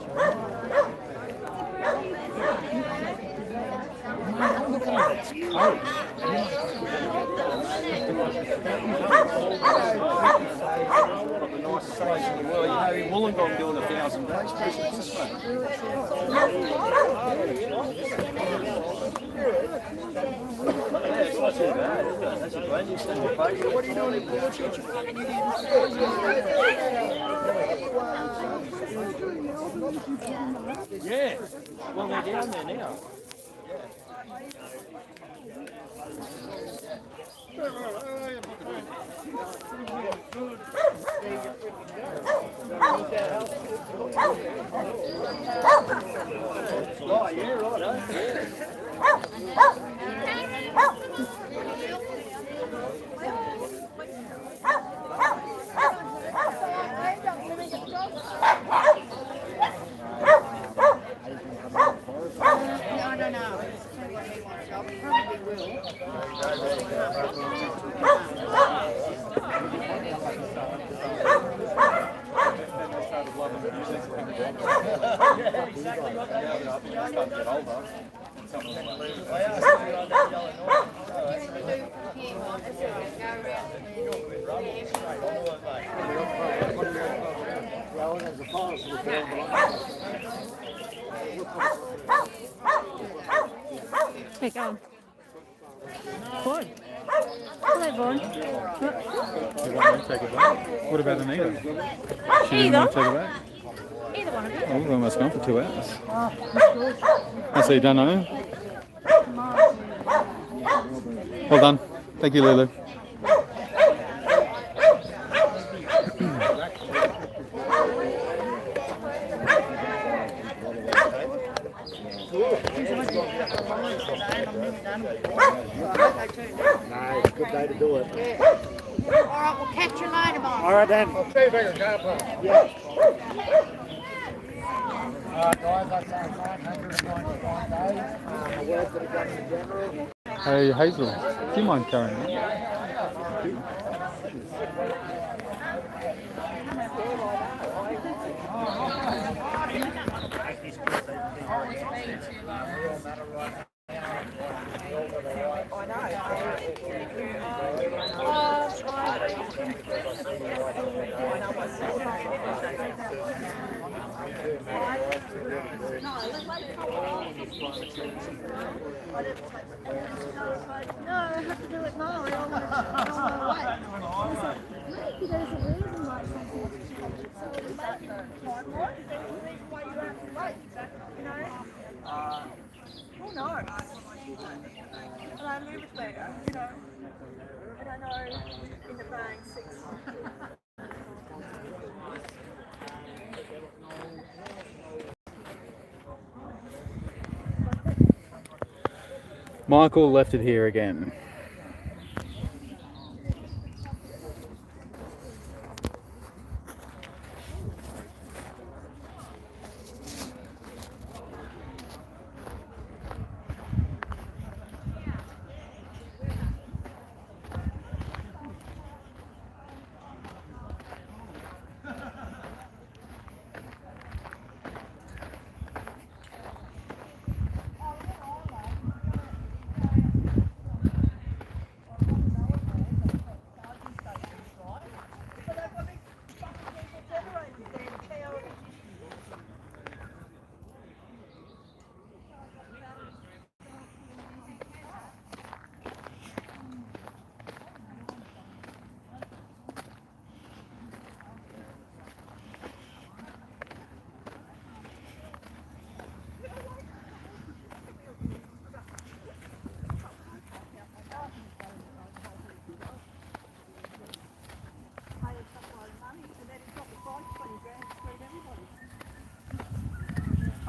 The nicest place in the world. You know, in Wollongong doing 1,000 days Christmas this way. Yeah, it's not too bad, is it? That's a brand new thing. What are you doing in Portugal? Yeah, well, we're down there now. Oh, yeah, right, Hey, go. Vaughn. Hello, Vaughn. Take it back. What about Anita? She didn't want to take it back. Either one of you. Oh, we've almost gone for 2 hours. I see you done, are you? Well done. Thank you, Lulu. No, it's a good day to do it. All right, we'll catch you later, Mike. All right, then. I'll see if I can go for it. Yeah. Alright, guys, that's our 595 days. A word to the Governor General. Hey, Hazel, do you mind carrying me? No, I have to do it now. I don't want to wait. Maybe there's a reason why something so it might be time more. There's a reason why you have to wait. You know? Who knows? And I live there, you know. And I know in the bank 6. Michael left it here again.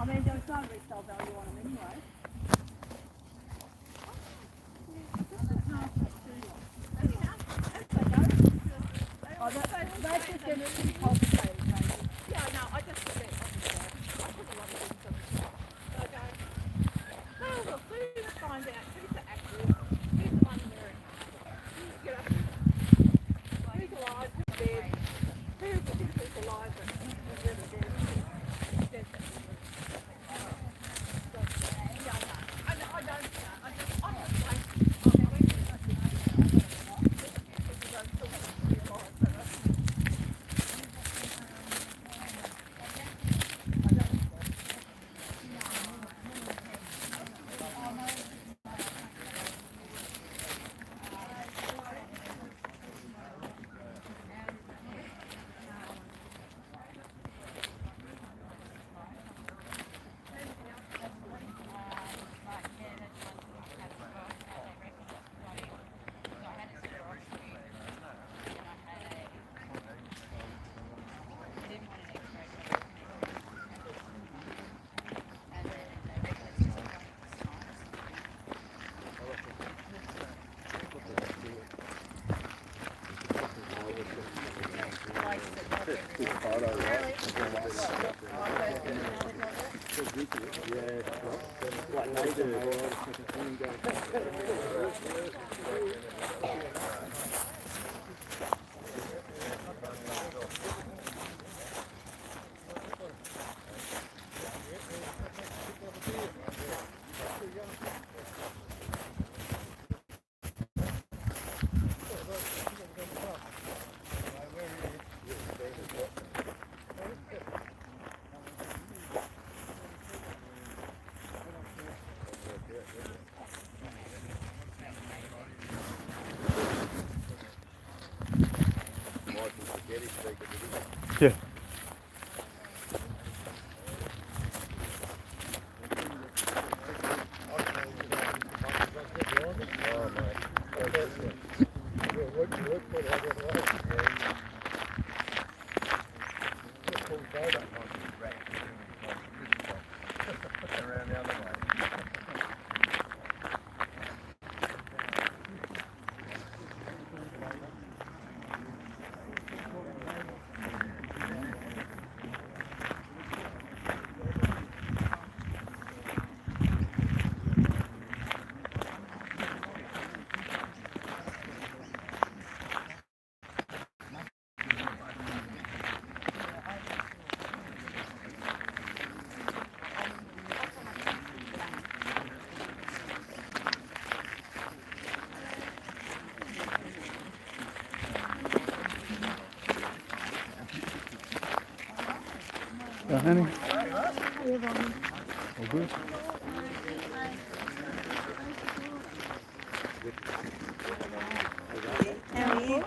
I mean, there's no resale value on them anyway. Oh, that's just going to be complicated, maybe. Yeah, no, I just put that on the side. I put a lot of things on the side. Okay. Oh, well, who finds out who's the actor? Who's the one wearing who's, you know, who's alive, who's dead? Who's alive and who's really dead? Who's dead? Yeah. Honey? All good? How are you?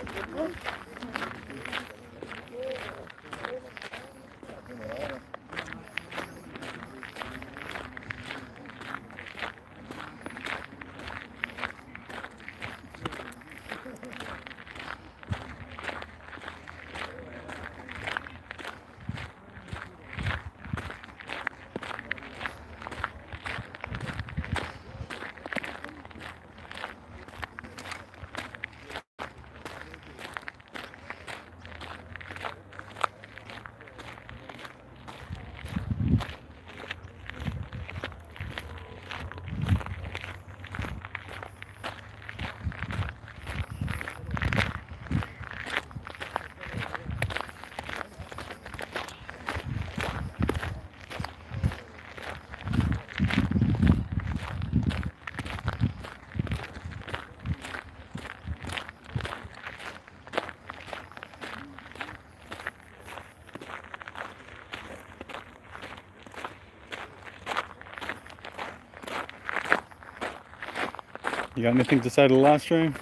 You got anything to say to the live stream?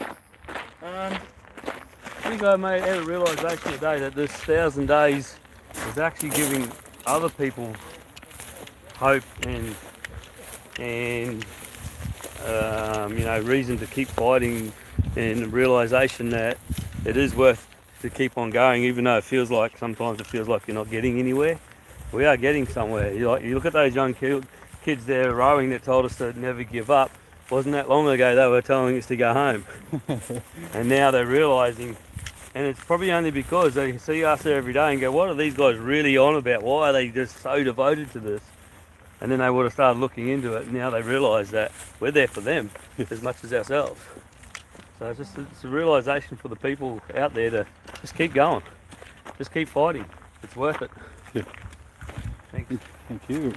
I think I made a realisation today that this 1,000 days is actually giving other people hope and you know, reason to keep fighting, and the realisation that it is worth to keep on going, even though sometimes it feels like you're not getting anywhere. We are getting somewhere. You look at those young kids there rowing that told us to never give up. Wasn't that long ago they were telling us to go home. And now they're realising, and it's probably only because they see us there every day and go, what are these guys really on about? Why are they just so devoted to this? And then they would have started looking into it, and now they realise that we're there for them as much as ourselves. So it's a realisation for the people out there to just keep going, just keep fighting. It's worth it. Yeah. Thanks. Thank you.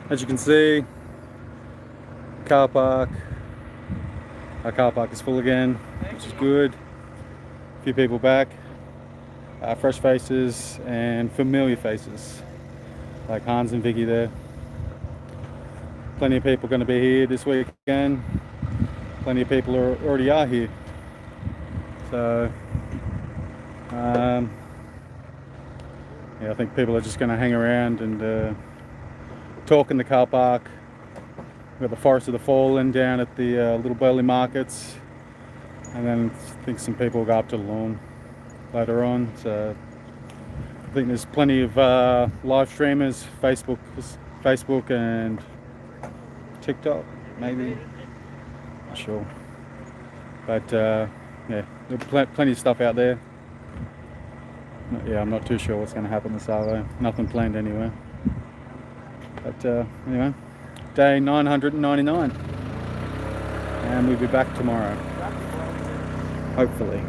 As you can see, our car park is full again, which is good. A few people back, fresh faces and familiar faces, like Hans and Vicky there. Plenty of people going to be here this weekend. Plenty of people already are here. So, yeah, I think people are just going to hang around and talk in the car park, we've got the Forest of the Fallen down at the Little Burley markets, and then I think some people will go up to the lawn later on. So I think there's plenty of live streamers, Facebook and TikTok, maybe. Not sure. But yeah, there's plenty of stuff out there. Yeah, I'm not too sure what's going to happen this Arvo. Nothing planned anyway. But anyway, day 999. And we'll be back tomorrow. Hopefully.